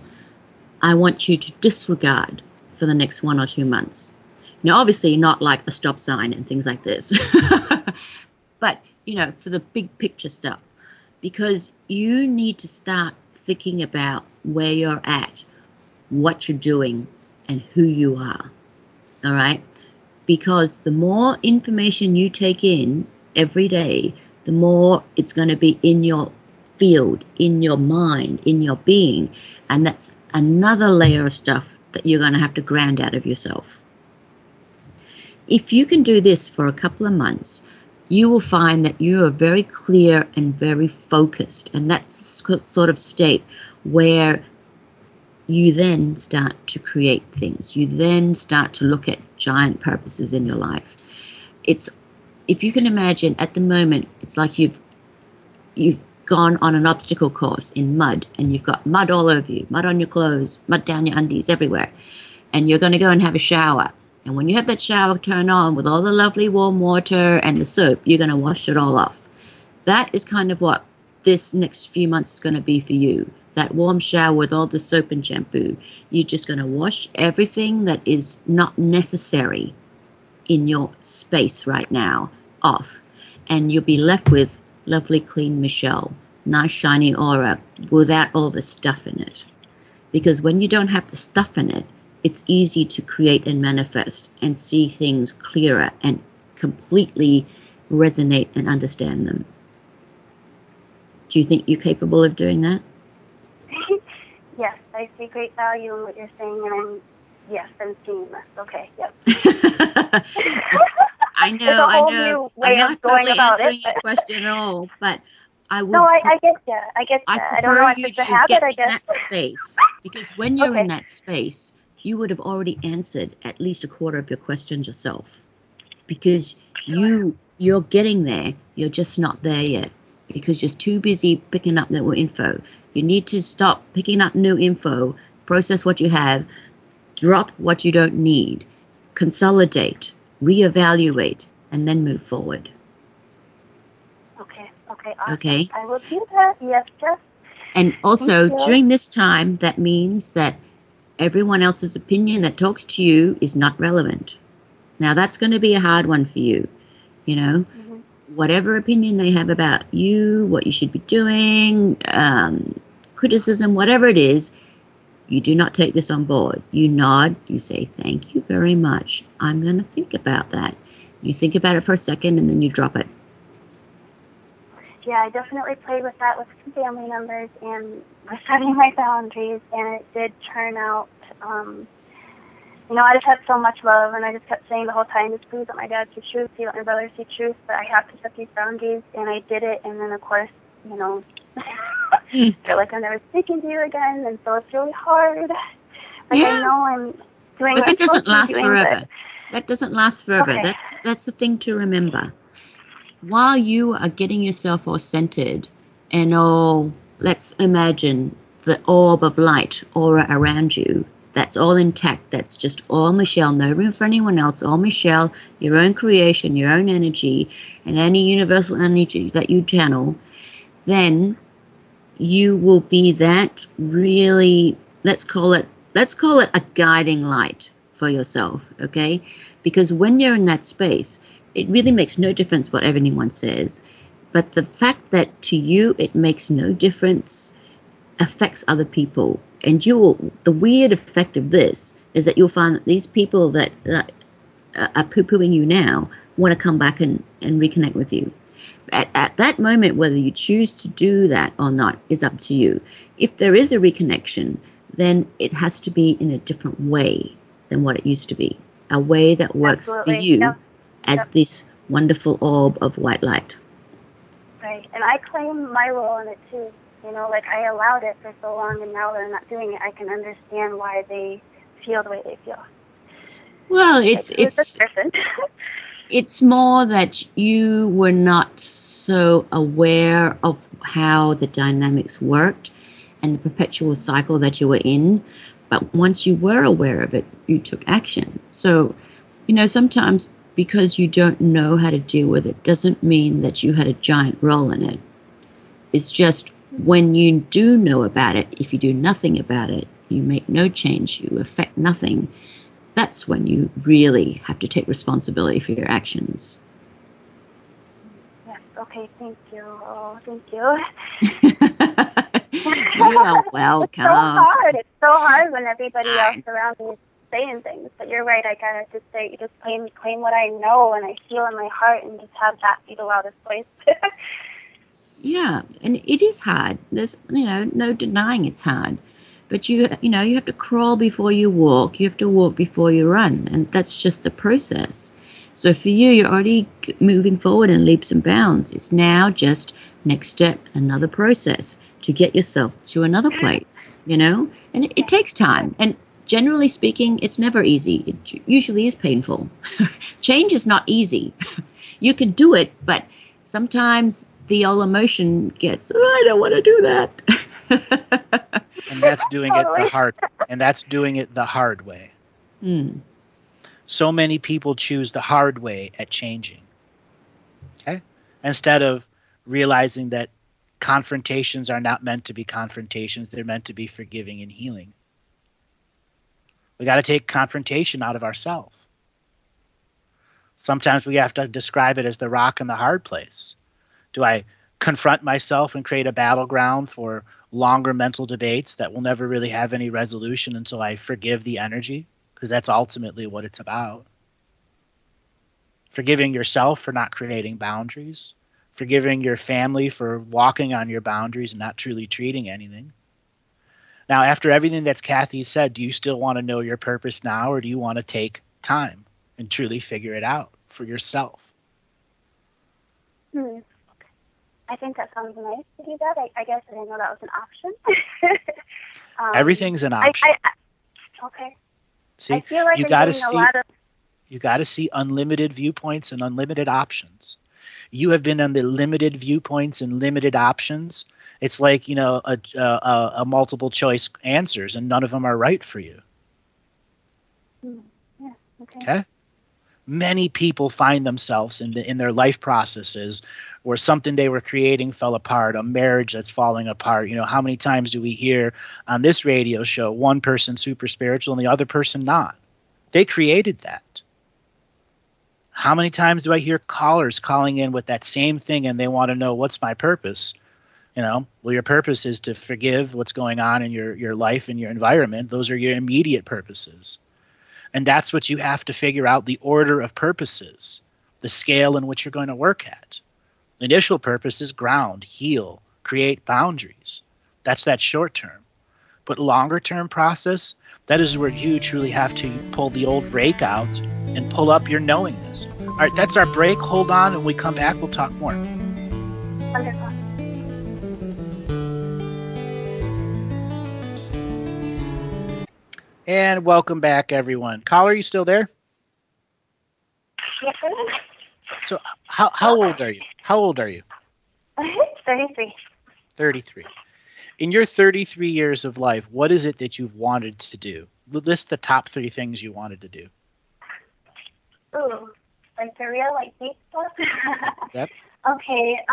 I want you to disregard for the next 1 or 2 months. Now, obviously, not like a stop sign and things like this, but, you know, for the big picture stuff, because you need to start thinking about where you're at, what you're doing, and who you are, all right? Because the more information you take in every day, the more it's going to be in your field, in your mind, in your being, and that's another layer of stuff that you're going to have to ground out of yourself. If you can do this for a couple of months, you will find that you are very clear and very focused. And that's the sort of state where you then start to create things. You then start to look at giant purposes in your life. It's, if you can imagine at the moment, it's like you've gone on an obstacle course in mud, and you've got mud all over you, mud on your clothes, mud down your undies, everywhere. And you're going to go and have a shower. And when you have that shower turn on with all the lovely warm water and the soap, you're going to wash it all off. That is kind of what this next few months is going to be for you. That warm shower with all the soap and shampoo. You're just going to wash everything that is not necessary in your space right now off. And you'll be left with lovely, clean Michelle, nice, shiny aura without all the stuff in it. Because when you don't have the stuff in it, it's easy to create and manifest and see things clearer and completely resonate and understand them. Do you think you're capable of doing that? Yes, I see great value in what you're saying, and I'm seeing this. Okay, yep. I know. I'm not totally answering your question at all, but I would. No, I get you. I don't know if prefer you it's a to habit, get I in guess. that space, because when you're in that space, you would have already answered at least a quarter of your questions yourself, because you're getting there. You're just not there yet because you're too busy picking up new info. You need to stop picking up new info, process what you have, drop what you don't need, consolidate, reevaluate, and then move forward. Okay, awesome. Okay. I will do that. Yes. And also during this time, that means that everyone else's opinion that talks to you is not relevant. Now, that's going to be a hard one for you, you know. Whatever opinion they have about you, what you should be doing, criticism, whatever it is, you do not take this on board. You nod, you say, thank you very much. I'm going to think about that. You think about it for a second, and then you drop it. Yeah, I definitely played with that with some family members and was setting my boundaries, and it did turn out, I just had so much love, and I just kept saying the whole time, just please let my dad see truth, please let my brother see truth, but I have to set these boundaries, and I did it, and then, of course, I feel like I'm never speaking to you again, and so it's really hard. Like, I know I'm doing but that doesn't last forever. But... That doesn't last forever. Okay. That's the thing to remember. While you are getting yourself all centered and all, let's imagine the orb of light aura around you, that's all intact. That's just all Michelle, no room for anyone else, all Michelle, your own creation, your own energy, and any universal energy that you channel, then you will be that really, let's call it a guiding light for yourself, okay? Because when you're in that space, it really makes no difference what anyone says. But the fact that to you it makes no difference affects other people. And the weird effect of this is that you'll find that these people that are poo-pooing you now want to come back and reconnect with you. At that moment, whether you choose to do that or not is up to you. If there is a reconnection, then it has to be in a different way than what it used to be. A way that works for you as this wonderful orb of white light. Right, and I claim my role in it too. I allowed it for so long, and now they're not doing it. I can understand why they feel the way they feel. Well, it's this person? It's more that you were not so aware of how the dynamics worked and the perpetual cycle that you were in. But once you were aware of it, you took action. So, sometimes because you don't know how to deal with it doesn't mean that you had a giant role in it. It's just when you do know about it, if you do nothing about it, you make no change, you affect nothing, that's when you really have to take responsibility for your actions. Yes, okay, thank you. Oh, thank you. You are welcome. It's so hard when everybody else around me is saying things. But you're right, I gotta just say, just claim what I know and I feel in my heart, and just have that be the loudest voice. Yeah, and it is hard. There's, no denying it's hard. But you have to crawl before you walk. You have to walk before you run, and that's just the process. So for you, you're already moving forward in leaps and bounds. It's now just next step, another process to get yourself to another place, and it takes time. And generally speaking, it's never easy. It usually is painful. Change is not easy. You can do it, but sometimes the old emotion gets, I don't want to do that. And that's doing it the hard way. So many people choose the hard way at changing. Okay? Instead of realizing that confrontations are not meant to be confrontations, they're meant to be forgiving and healing. We got to take confrontation out of ourselves. Sometimes we have to describe it as the rock and the hard place. Do I confront myself and create a battleground for longer mental debates that will never really have any resolution until I forgive the energy? Because that's ultimately what it's about. Forgiving yourself for not creating boundaries. Forgiving your family for walking on your boundaries and not truly treating anything. Now, after everything that's Kathy said, do you still want to know your purpose now, or do you want to take time and truly figure it out for yourself? I think that sounds nice to do that. I guess I didn't know that was an option. Everything's an option. Okay. See, I feel like you got to see unlimited viewpoints and unlimited options. You have been on the limited viewpoints and limited options. It's like, a multiple choice answers, and none of them are right for you. Yeah. Okay. Many people find themselves in their life processes or something they were creating fell apart, a marriage that's falling apart. You know, how many times do we hear on this radio show one person super spiritual and the other person not? They created that. How many times do I hear callers calling in with that same thing and they want to know, what's my purpose? You know, well, your purpose is to forgive what's going on in your life and your environment. Those are your immediate purposes. And that's what you have to figure out, the order of purposes, the scale in which you're going to work at. The initial purpose is ground, heal, create boundaries. That's that short term. But longer term process, that is where you truly have to pull the old rake out and pull up your knowingness. All right, that's our break. Hold on. When we come back, we'll talk more. Wonderful. And welcome back, everyone. Caller, are you still there? Yes, I am. So how old are you? How old are you? 33. 33. In your 33 years of life, what is it that you've wanted to do? List the top 3 things you wanted to do. Ooh, like the real, like deep stuff? Yep. Okay,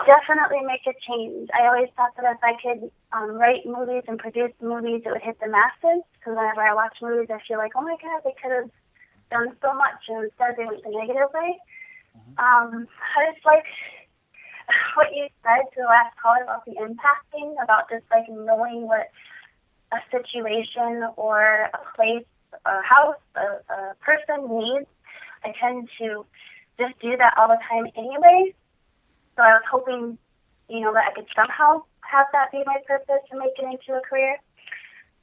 definitely make a change. I always thought that if I could write movies and produce movies, it would hit the masses. Because whenever I watch movies, I feel like, oh my God, they could have done so much, and instead they went the negative way. I just like what you said to the last caller about the impacting, about just like knowing what a situation or a place, a house, a person needs. I tend to just do that all the time anyway. So I was hoping, you know, that I could somehow have that be my purpose and make it into a career.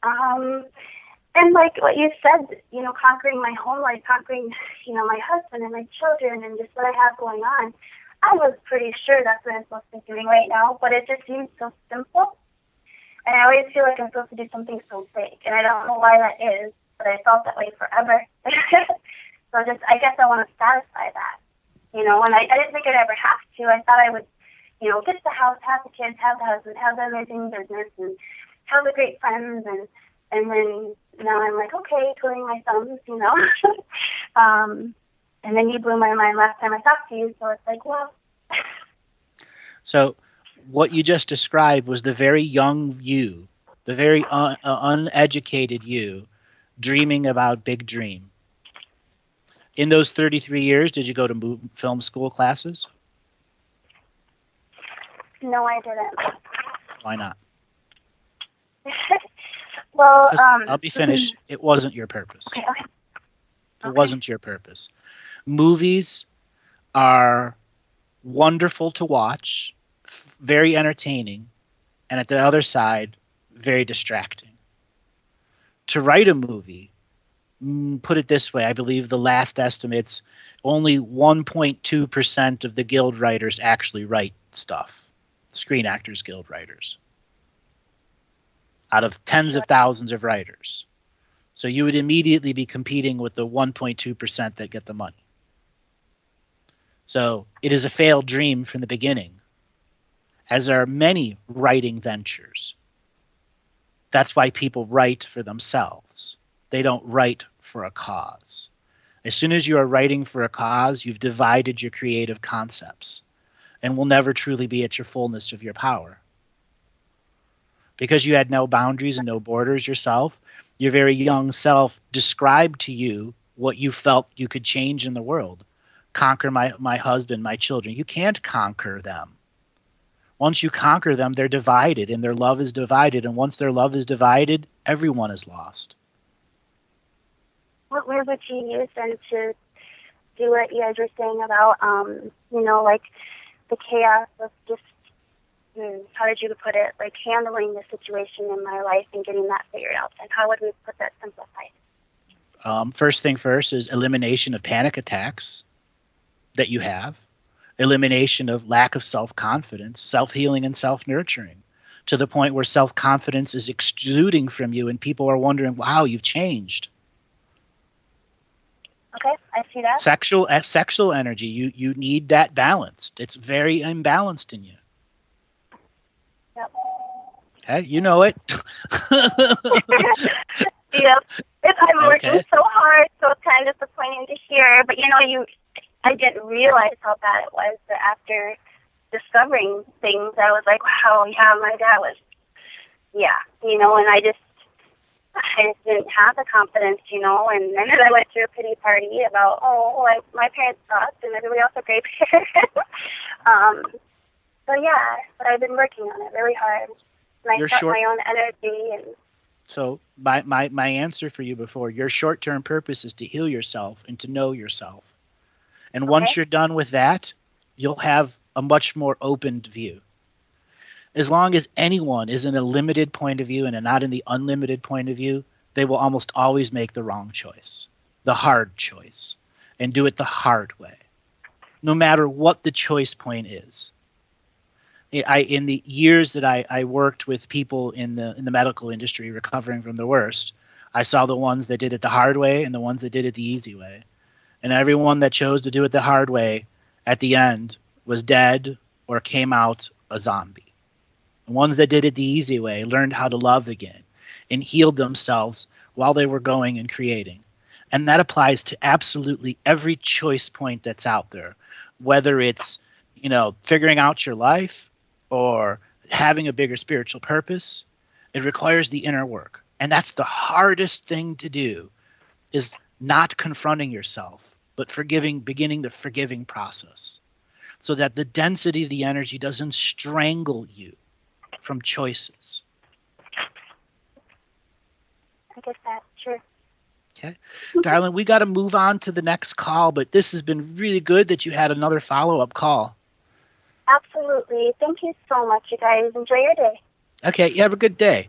And like what you said, you know, conquering my home life, conquering, you know, my husband and my children and just what I have going on. I was pretty sure that's what I'm supposed to be doing right now, but it just seems so simple. And I always feel like I'm supposed to do something so big. And I don't know why that is, but I felt that way forever. So just, I guess I want to satisfy that. You know, and I didn't think I'd ever have to. I thought I would, you know, get the house, have the kids, have the husband, have the amazing business, and have the great friends, and then now I'm like, okay, twiddling my thumbs, you know. And then you blew my mind last time I talked to you, so it's like, well. So what you just described was the very young you, the very uneducated you, dreaming about big dream. In those 33 years, did you go to film school classes? No, I didn't. Why not? Well, I'll be finished. It wasn't your purpose. Okay. It wasn't your purpose. Movies are wonderful to watch, very entertaining, and at the other side, very distracting. To write a movie, put it this way, I believe the last estimates, only 1.2% of the guild writers actually write stuff. Screen Actors Guild writers. Out of tens of thousands of writers. So you would immediately be competing with the 1.2% that get the money. So it is a failed dream from the beginning, as there are many writing ventures. That's why people write for themselves. They don't write for a cause. As soon as you are writing for a cause, you've divided your creative concepts and will never truly be at your fullness of your power. Because you had no boundaries and no borders yourself, your very young self described to you what you felt you could change in the world. Conquer my husband, my children. You can't conquer them. Once you conquer them, they're divided, and their love is divided. And once their love is divided, everyone is lost. What word would you use then to do what you guys were saying about, you know, like the chaos of just, how did you put it, like handling the situation in my life and getting that figured out? And how would we put that simplified? First thing first is elimination of panic attacks that you have, elimination of lack of self-confidence, self-healing and self-nurturing, to the point where self-confidence is exuding from you and people are wondering, wow, you've changed. Okay, I see that. Sexual energy, you need that balanced. It's very imbalanced in you. Yep. Okay, you know it. Yep. I'm working so hard, so it's kind of disappointing to hear. But you know, I didn't realize how bad it was, but after discovering things, I was like, wow, yeah, my dad was, yeah, you know, and I just didn't have the confidence, you know, and then I went to a pity party about, my parents sucked and everybody else had great parents. But yeah, but I've been working on it really hard. And I set my own energy. And so my answer for you before, your short-term purpose is to heal yourself and to know yourself. And once you're done with that, you'll have a much more opened view. As long as anyone is in a limited point of view and not in the unlimited point of view, they will almost always make the wrong choice, the hard choice, and do it the hard way, no matter what the choice point is. In the years that I worked with people in the medical industry recovering from the worst, I saw the ones that did it the hard way and the ones that did it the easy way. And everyone that chose to do it the hard way at the end was dead or came out a zombie. The ones that did it the easy way learned how to love again and healed themselves while they were going and creating. And that applies to absolutely every choice point that's out there, whether it's, you know, figuring out your life or having a bigger spiritual purpose. It requires the inner work. And that's the hardest thing to do, is not confronting yourself, but beginning the forgiving process so that the density of the energy doesn't strangle you from choices. I guess that's true. Okay. Darling, we got to move on to the next call, but this has been really good that you had another follow-up call. Absolutely. Thank you so much, you guys. Enjoy your day. Okay, you have a good day.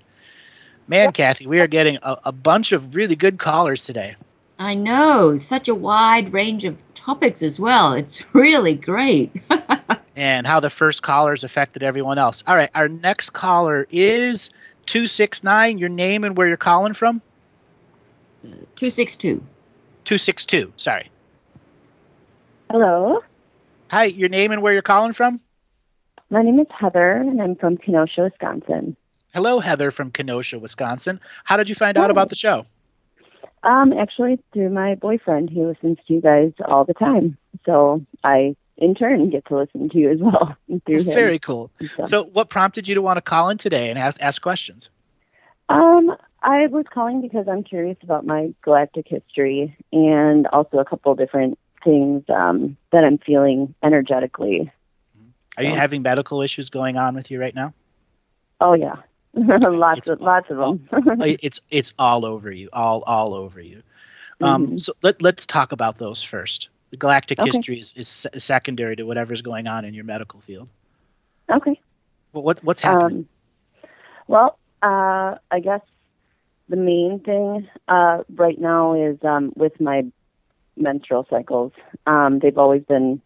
Man, Kathy, we are getting a bunch of really good callers today. I know. Such a wide range of topics as well. It's really great. And how the first callers affected everyone else. All right, our next caller is 269. Your name and where you're calling from? 262. 262, sorry. Hello. Hi, your name and where you're calling from? My name is Heather, and I'm from Kenosha, Wisconsin. Hello, Heather from Kenosha, Wisconsin. How did you find out about the show? Actually, through my boyfriend. He listens to you guys all the time. So I, in turn, get to listen to you as well. Through him. Very cool. So what prompted you to want to call in today and ask questions? I was calling because I'm curious about my galactic history and also a couple of different things that I'm feeling energetically. Are you having medical issues going on with you right now? Oh, yeah. lots of them. It's all over you, all over you. So let's talk about those first. The galactic history is secondary to whatever's going on in your medical field. Okay. Well, what's happening? I guess the main thing right now is with my menstrual cycles. They've always been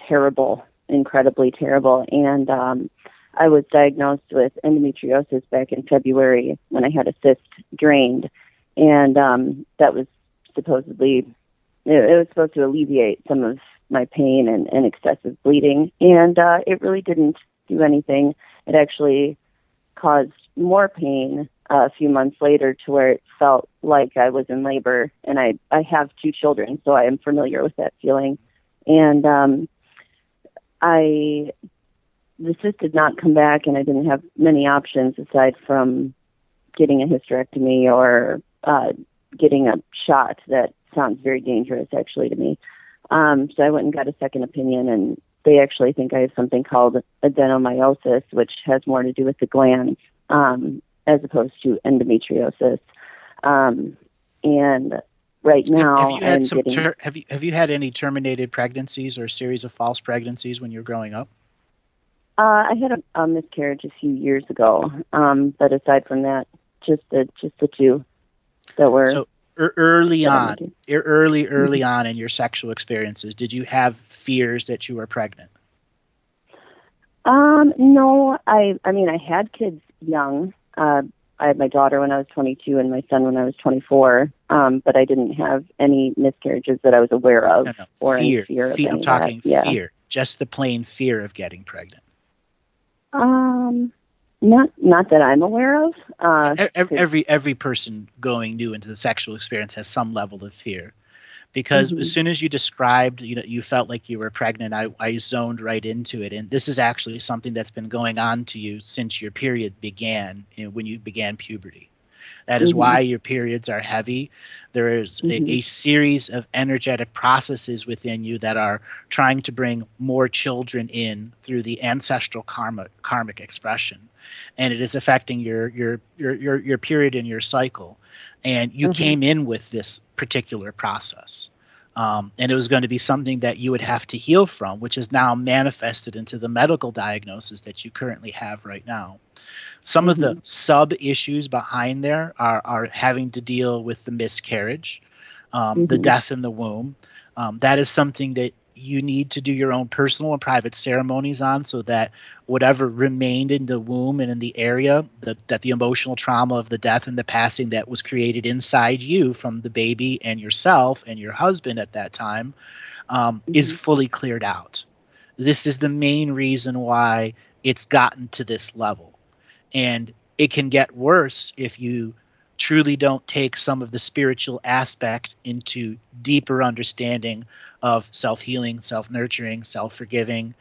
terrible, incredibly terrible. And I was diagnosed with endometriosis back in February when I had a cyst drained. And that was supposedly, it was supposed to alleviate some of my pain and excessive bleeding. And it really didn't do anything. It actually caused more pain a few months later to where it felt like I was in labor. And I have 2 children, so I am familiar with that feeling. And the cyst did not come back, and I didn't have many options aside from getting a hysterectomy or getting a shot. That sounds very dangerous, actually, to me. So I went and got a second opinion, and they actually think I have something called adenomyosis, which has more to do with the glands as opposed to endometriosis. And right now, have you had any terminated pregnancies or a series of false pregnancies when you were growing up? I had a miscarriage a few years ago, but aside from that, just the 2 that were. So early on in your sexual experiences, did you have fears that you were pregnant? No, I mean, I had kids young. I had my daughter when I was 22 and my son when I was 24, but I didn't have any miscarriages that I was aware of. No. Or fear. Fear of I'm talking that. fear. Yeah. Just the plain fear of getting pregnant. Not that I'm aware of. Every person going new into the sexual experience has some level of fear, because as soon as you described, you felt like you were pregnant, I zoned right into it. And this is actually something that's been going on to you since your period began, when you began puberty. That is why your periods are heavy. There is a series of energetic processes within you that are trying to bring more children in through the ancestral karmic expression, and it is affecting your period and your cycle. And you came in with this particular process, and it was going to be something that you would have to heal from, which is now manifested into the medical diagnosis that you currently have right now. Some of the sub issues behind there are having to deal with the miscarriage, the death in the womb. That is something that you need to do your own personal and private ceremonies on, so that whatever remained in the womb and in the area, that the emotional trauma of the death and the passing that was created inside you from the baby and yourself and your husband at that time, is fully cleared out. This is the main reason why it's gotten to this level. And it can get worse if you truly don't take some of the spiritual aspect into deeper understanding of self-healing, self-nurturing, self-forgiving.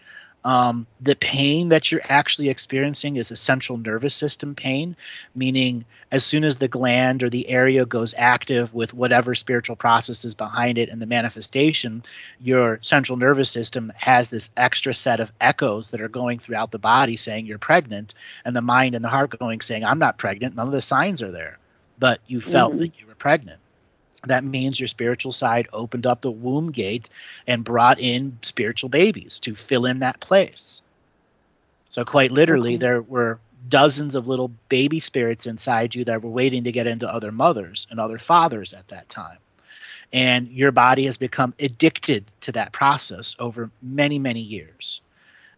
The pain that you're actually experiencing is a central nervous system pain, meaning as soon as the gland or the area goes active with whatever spiritual process is behind it and the manifestation, your central nervous system has this extra set of echoes that are going throughout the body saying you're pregnant, and the mind and the heart going saying, I'm not pregnant. None of the signs are there, but you felt that you were pregnant. That means your spiritual side opened up the womb gate and brought in spiritual babies to fill in that place. So quite literally, there were dozens of little baby spirits inside you that were waiting to get into other mothers and other fathers at that time. And your body has become addicted to that process over many, many years.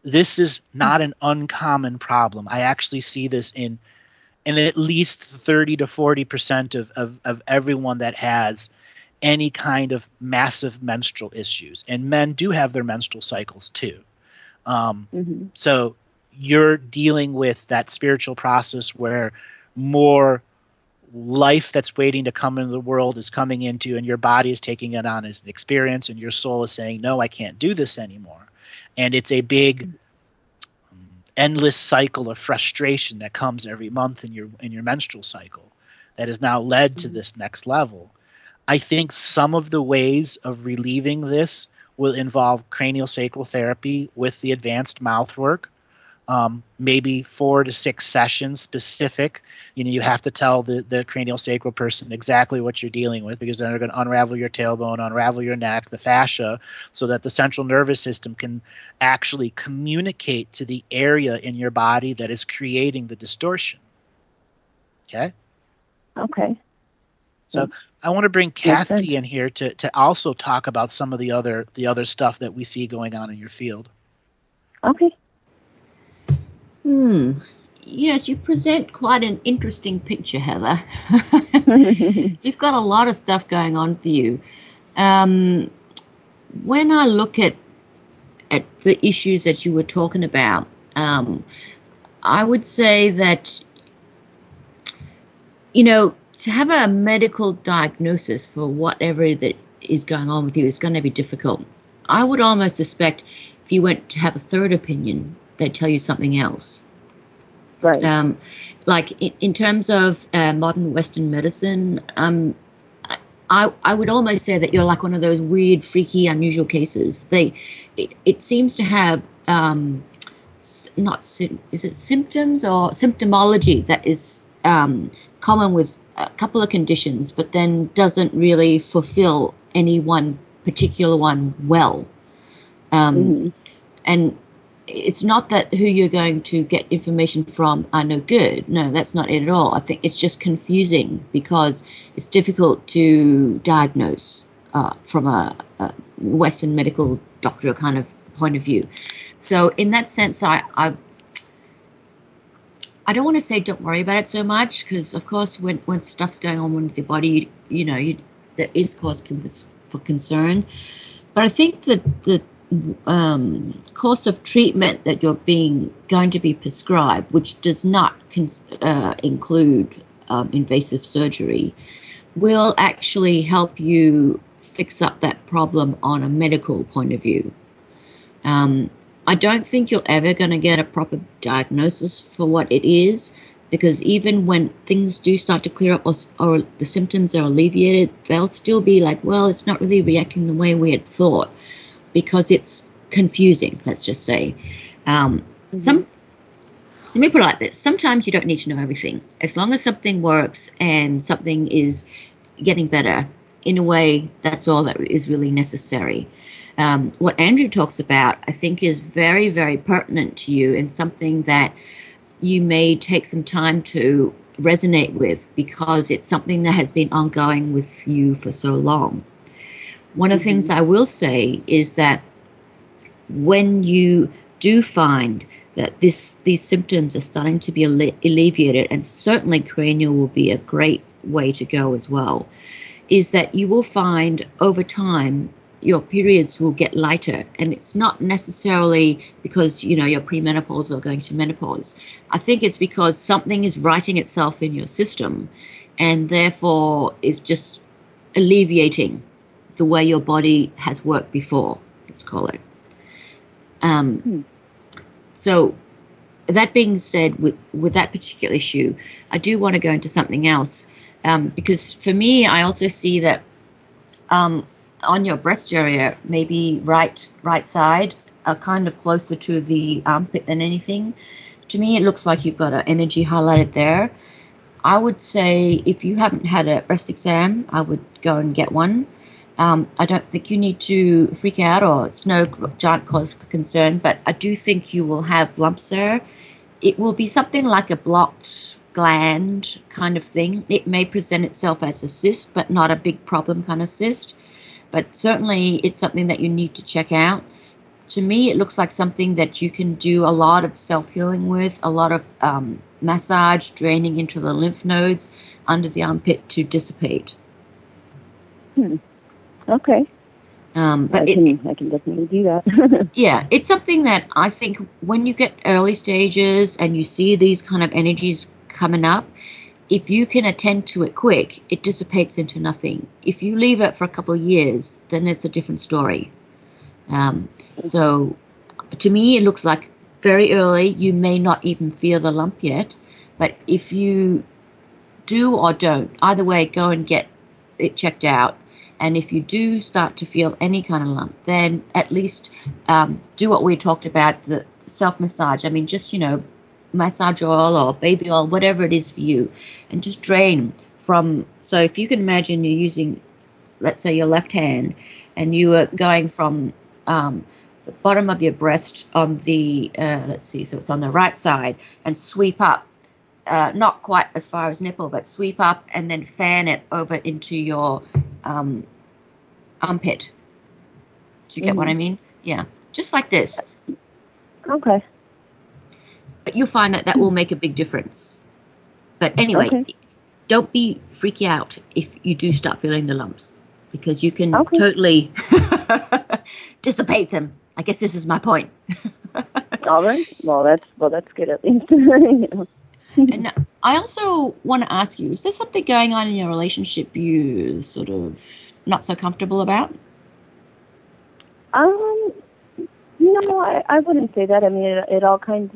This is not an uncommon problem. I actually see this in at least 30 to 40% of everyone that has any kind of massive menstrual issues. And men do have their menstrual cycles too. So you're dealing with that spiritual process where more life that's waiting to come into the world is coming into, and your body is taking it on as an experience, and your soul is saying, no, I can't do this anymore. And it's a big endless cycle of frustration that comes every month in your menstrual cycle that has now led to this next level. I think some of the ways of relieving this will involve craniosacral therapy with the advanced mouth work, maybe 4 to 6 sessions specific. You have to tell the craniosacral person exactly what you're dealing with, because then they're going to unravel your tailbone, unravel your neck, the fascia, so that the central nervous system can actually communicate to the area in your body that is creating the distortion. Okay? Okay. So I want to bring Kathy in here to also talk about some of the other stuff that we see going on in your field. Okay. Yes, you present quite an interesting picture, Heather. You've got a lot of stuff going on for you. When I look at the issues that you were talking about, I would say that, to have a medical diagnosis for whatever that is going on with you is going to be difficult. I would almost suspect if you went to have a third opinion, they'd tell you something else. Right. Like in terms of modern Western medicine, I would almost say that you're like one of those weird, freaky, unusual cases. It seems to have is it symptoms or symptomology that is common with a couple of conditions, but then doesn't really fulfill any one particular one well. And it's not that who you're going to get information from are no good. No, that's not it at all. I think it's just confusing because it's difficult to diagnose from a Western medical doctor kind of point of view. So in that sense, I don't want to say don't worry about it so much, because of course when stuff's going on with your body, there is cause for concern. But I think that the course of treatment that you're going to be prescribed, which does not include invasive surgery, will actually help you fix up that problem on a medical point of view. I don't think you're ever going to get a proper diagnosis for what it is, because even when things do start to clear up or the symptoms are alleviated, they'll still be like, well, it's not really reacting the way we had thought, because it's confusing, let's just say. Let me put it like this. Sometimes you don't need to know everything. As long as something works and something is getting better, in a way, that's all that is really necessary. What Andrew talks about, I think, is very, very pertinent to you, and something that you may take some time to resonate with, because it's something that has been ongoing with you for so long. One of the things I will say is that when you do find that these symptoms are starting to be alleviated, and certainly cranial will be a great way to go as well, is that you will find over time your periods will get lighter. And it's not necessarily because, you're premenopause or going to menopause. I think it's because something is writing itself in your system, and therefore is just alleviating the way your body has worked before, let's call it. So that being said, with that particular issue, I do want to go into something else, because for me, I also see that on your breast area, maybe right side, are kind of closer to the armpit than anything. To me, it looks like you've got an energy highlighted there. I would say if you haven't had a breast exam, I would go and get one. I don't think you need to freak out, or it's no giant cause for concern, but I do think you will have lumps there. It will be something like a blocked gland kind of thing. It may present itself as a cyst, but not a big problem kind of cyst. But certainly it's something that you need to check out. To me, it looks like something that you can do a lot of self-healing with, a lot of massage, draining into the lymph nodes under the armpit to dissipate. Okay. But I can definitely do that. Yeah, it's something that I think when you get early stages and you see these kind of energies coming up, if you can attend to it quick, it dissipates into nothing. If you leave it for a couple of years, then it's a different story. So to me, it looks like very early. You may not even feel the lump yet, but if you do or don't, either way, go and get it checked out. And if you do start to feel any kind of lump, then at least do what we talked about, the self-massage. I mean, just, massage oil or baby oil, whatever it is for you, and just drain from. So if you can imagine you're using, let's say, your left hand, and you are going from the bottom of your breast on the, so it's on the right side, and sweep up, not quite as far as nipple, but sweep up and then fan it over into your armpit. Do you get what I mean? Yeah, just like this. Okay. But you'll find that will make a big difference. But anyway, don't be freaky out if you do start feeling the lumps, because you can totally dissipate them. I guess this is my point. All right. Well, that's good at least. And I also want to ask you, is there something going on in your relationship you sort of not so comfortable about? No, I wouldn't say that. I mean, it all kind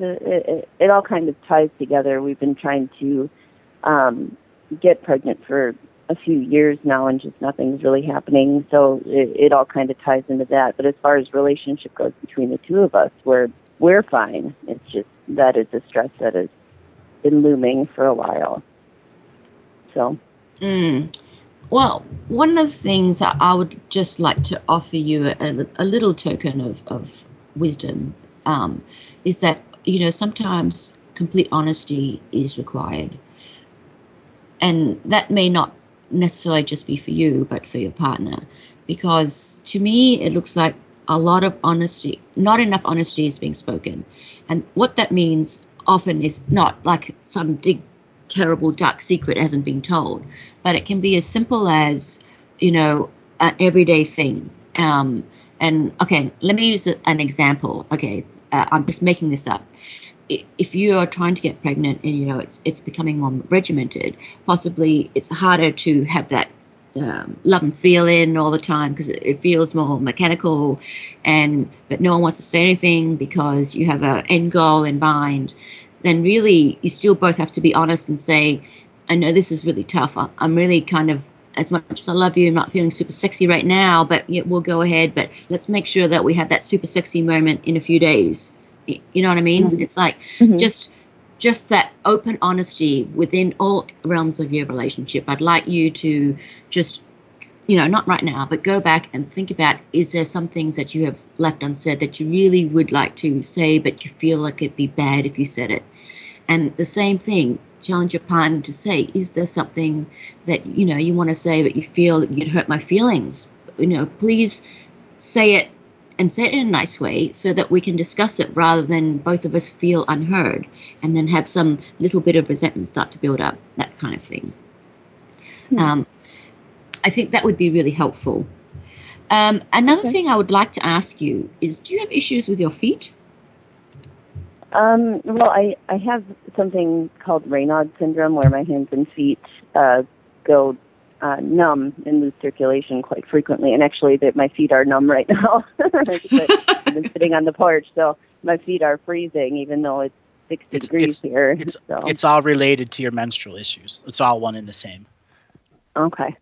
of ties together. We've been trying to get pregnant for a few years now, and just nothing's really happening. So it all kind of ties into that. But as far as relationship goes between the two of us, we're fine. It's just that is a stress that has been looming for a while. So. Well, one of the things I would just like to offer you a little token of wisdom is that, sometimes complete honesty is required. And that may not necessarily just be for you, but for your partner. Because to me, it looks like a lot of honesty, not enough honesty is being spoken. And what that means often is not like some big, terrible, dark secret hasn't been told, but it can be as simple as, an everyday thing. And okay, let me use an example. Okay, I'm just making this up. If you are trying to get pregnant and it's becoming more regimented, possibly it's harder to have that love and feeling all the time because it feels more mechanical, but no one wants to say anything because you have an end goal in mind, then really you still both have to be honest and say, I know this is really tough. I'm really kind of, as much as I love you, I'm not feeling super sexy right now, but yeah, we'll go ahead. But let's make sure that we have that super sexy moment in a few days. You know what I mean? Mm-hmm. It's like just that open honesty within all realms of your relationship. I'd like you to just, not right now, but go back and think about, is there some things that you have left unsaid that you really would like to say, but you feel like it'd be bad if you said it? And the same thing, challenge your partner to say, is there something that, you want to say, but you feel that you'd hurt my feelings? Please say it, and say it in a nice way so that we can discuss it rather than both of us feel unheard and then have some little bit of resentment start to build up, that kind of thing. I think that would be really helpful. Another thing I would like to ask you is, do you have issues with your feet? Well, I have something called Raynaud syndrome where my hands and feet go numb and lose circulation quite frequently. And actually, my feet are numb right now. I've been sitting on the porch, so my feet are freezing, even though it's 60 degrees here. It's all related to your menstrual issues. It's all one and the same. Okay.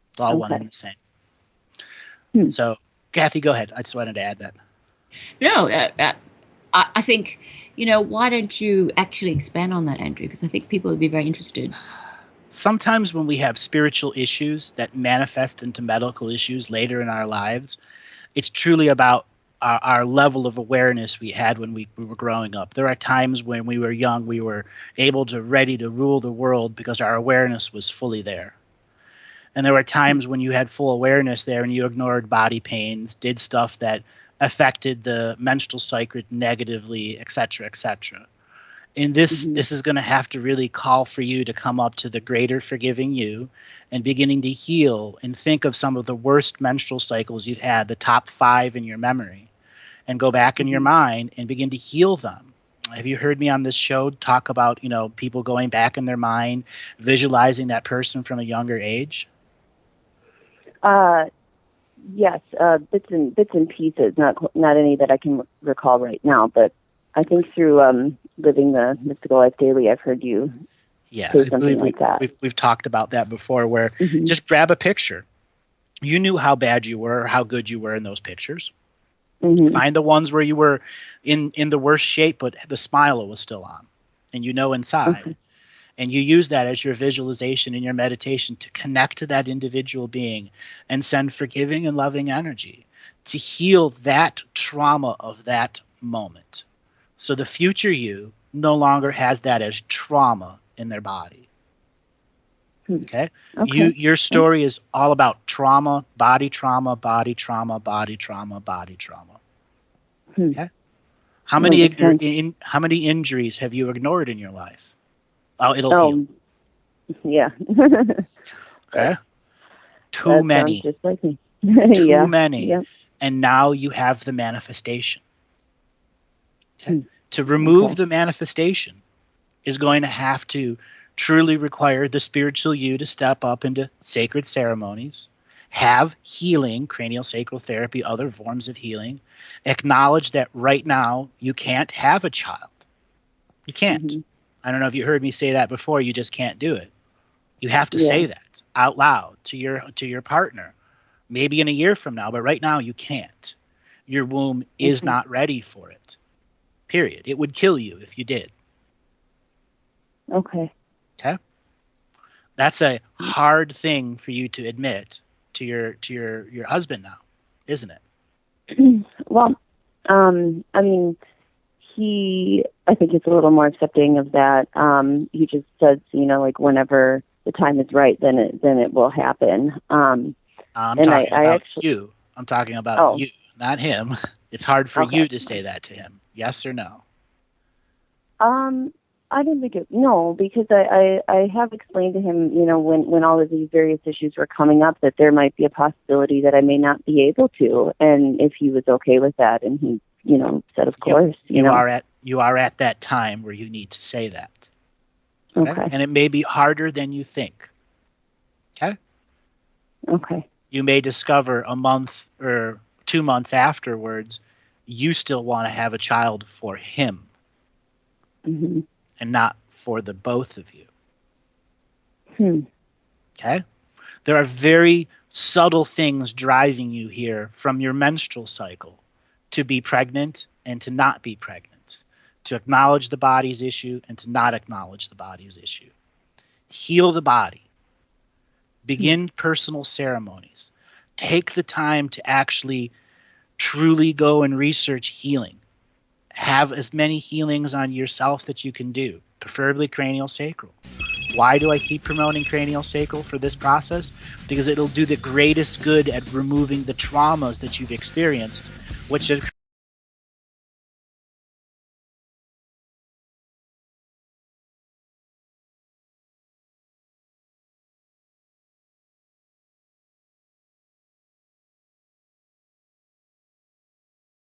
It's all one and the same. So, Kathy, go ahead. I just wanted to add that. No, I think, why don't you actually expand on that, Andrew? Because I think people would be very interested. Sometimes when we have spiritual issues that manifest into medical issues later in our lives, it's truly about our level of awareness we had when we were growing up. There are times when we were young, we were ready to rule the world because our awareness was fully there. And there were times when you had full awareness there and you ignored body pains, did stuff that affected the menstrual cycle negatively, et cetera, et cetera. And this is going to have to really call for you to come up to the greater forgiving you and beginning to heal and think of some of the worst menstrual cycles you've had, the top 5 in your memory, and go back in your mind and begin to heal them. Have you heard me on this show talk about, people going back in their mind, visualizing that person from a younger age? Yes, bits and pieces, not any that I can recall right now, but I think through living the mystical life daily, I've heard you say something like that. We've talked about that before, where just grab a picture. You knew how bad you were, how good you were in those pictures. Find the ones where you were in the worst shape, but the smile was still on, and inside. And you use that as your visualization in your meditation to connect to that individual being and send forgiving and loving energy to heal that trauma of that moment. So the future you no longer has that as trauma in their body. Okay? Your story is all about trauma, body trauma, body trauma, body trauma, body trauma. Okay? How many injuries have you ignored in your life? Oh, it'll heal. Yeah. Okay. Too many. Just like me. Too many. Yep. And now you have the manifestation. Okay. To remove the manifestation is going to have to truly require the spiritual you to step up into sacred ceremonies, have healing, cranial sacral therapy, other forms of healing, acknowledge that right now you can't have a child. You can't. I don't know if you heard me say that before. You just can't do it. You have to say that out loud to your partner, maybe in a year from now, but right now you can't. Your womb is not ready for it. Period. It would kill you if you did. Okay. That's a hard thing for you to admit to your husband now, isn't it? Well, I mean, I think he's a little more accepting of that. He just says, like whenever the time is right, then it will happen. I'm talking about you. I'm talking about you, not him. It's hard for you to say that to him. Yes or no? I don't think no, because I have explained to him, when all of these various issues were coming up, that there might be a possibility that I may not be able to, and if he was okay with that, and he, said, of course, you are at that time where you need to say that. Okay? And it may be harder than you think. Okay? Okay. You may discover a month or 2 months afterwards, you still want to have a child for him Mm-hmm. and not for the both of you. Hmm. Okay? There are very subtle things driving you here from your menstrual cycle to be pregnant and to not be pregnant, to acknowledge the body's issue and to not acknowledge the body's issue. Heal the body. Begin personal ceremonies. Take the time to actually truly go and research healing. Have as many healings on yourself that you can do, preferably cranial sacral. Why do I keep promoting cranial sacral for this process? Because it'll do the greatest good at removing the traumas that you've experienced, which have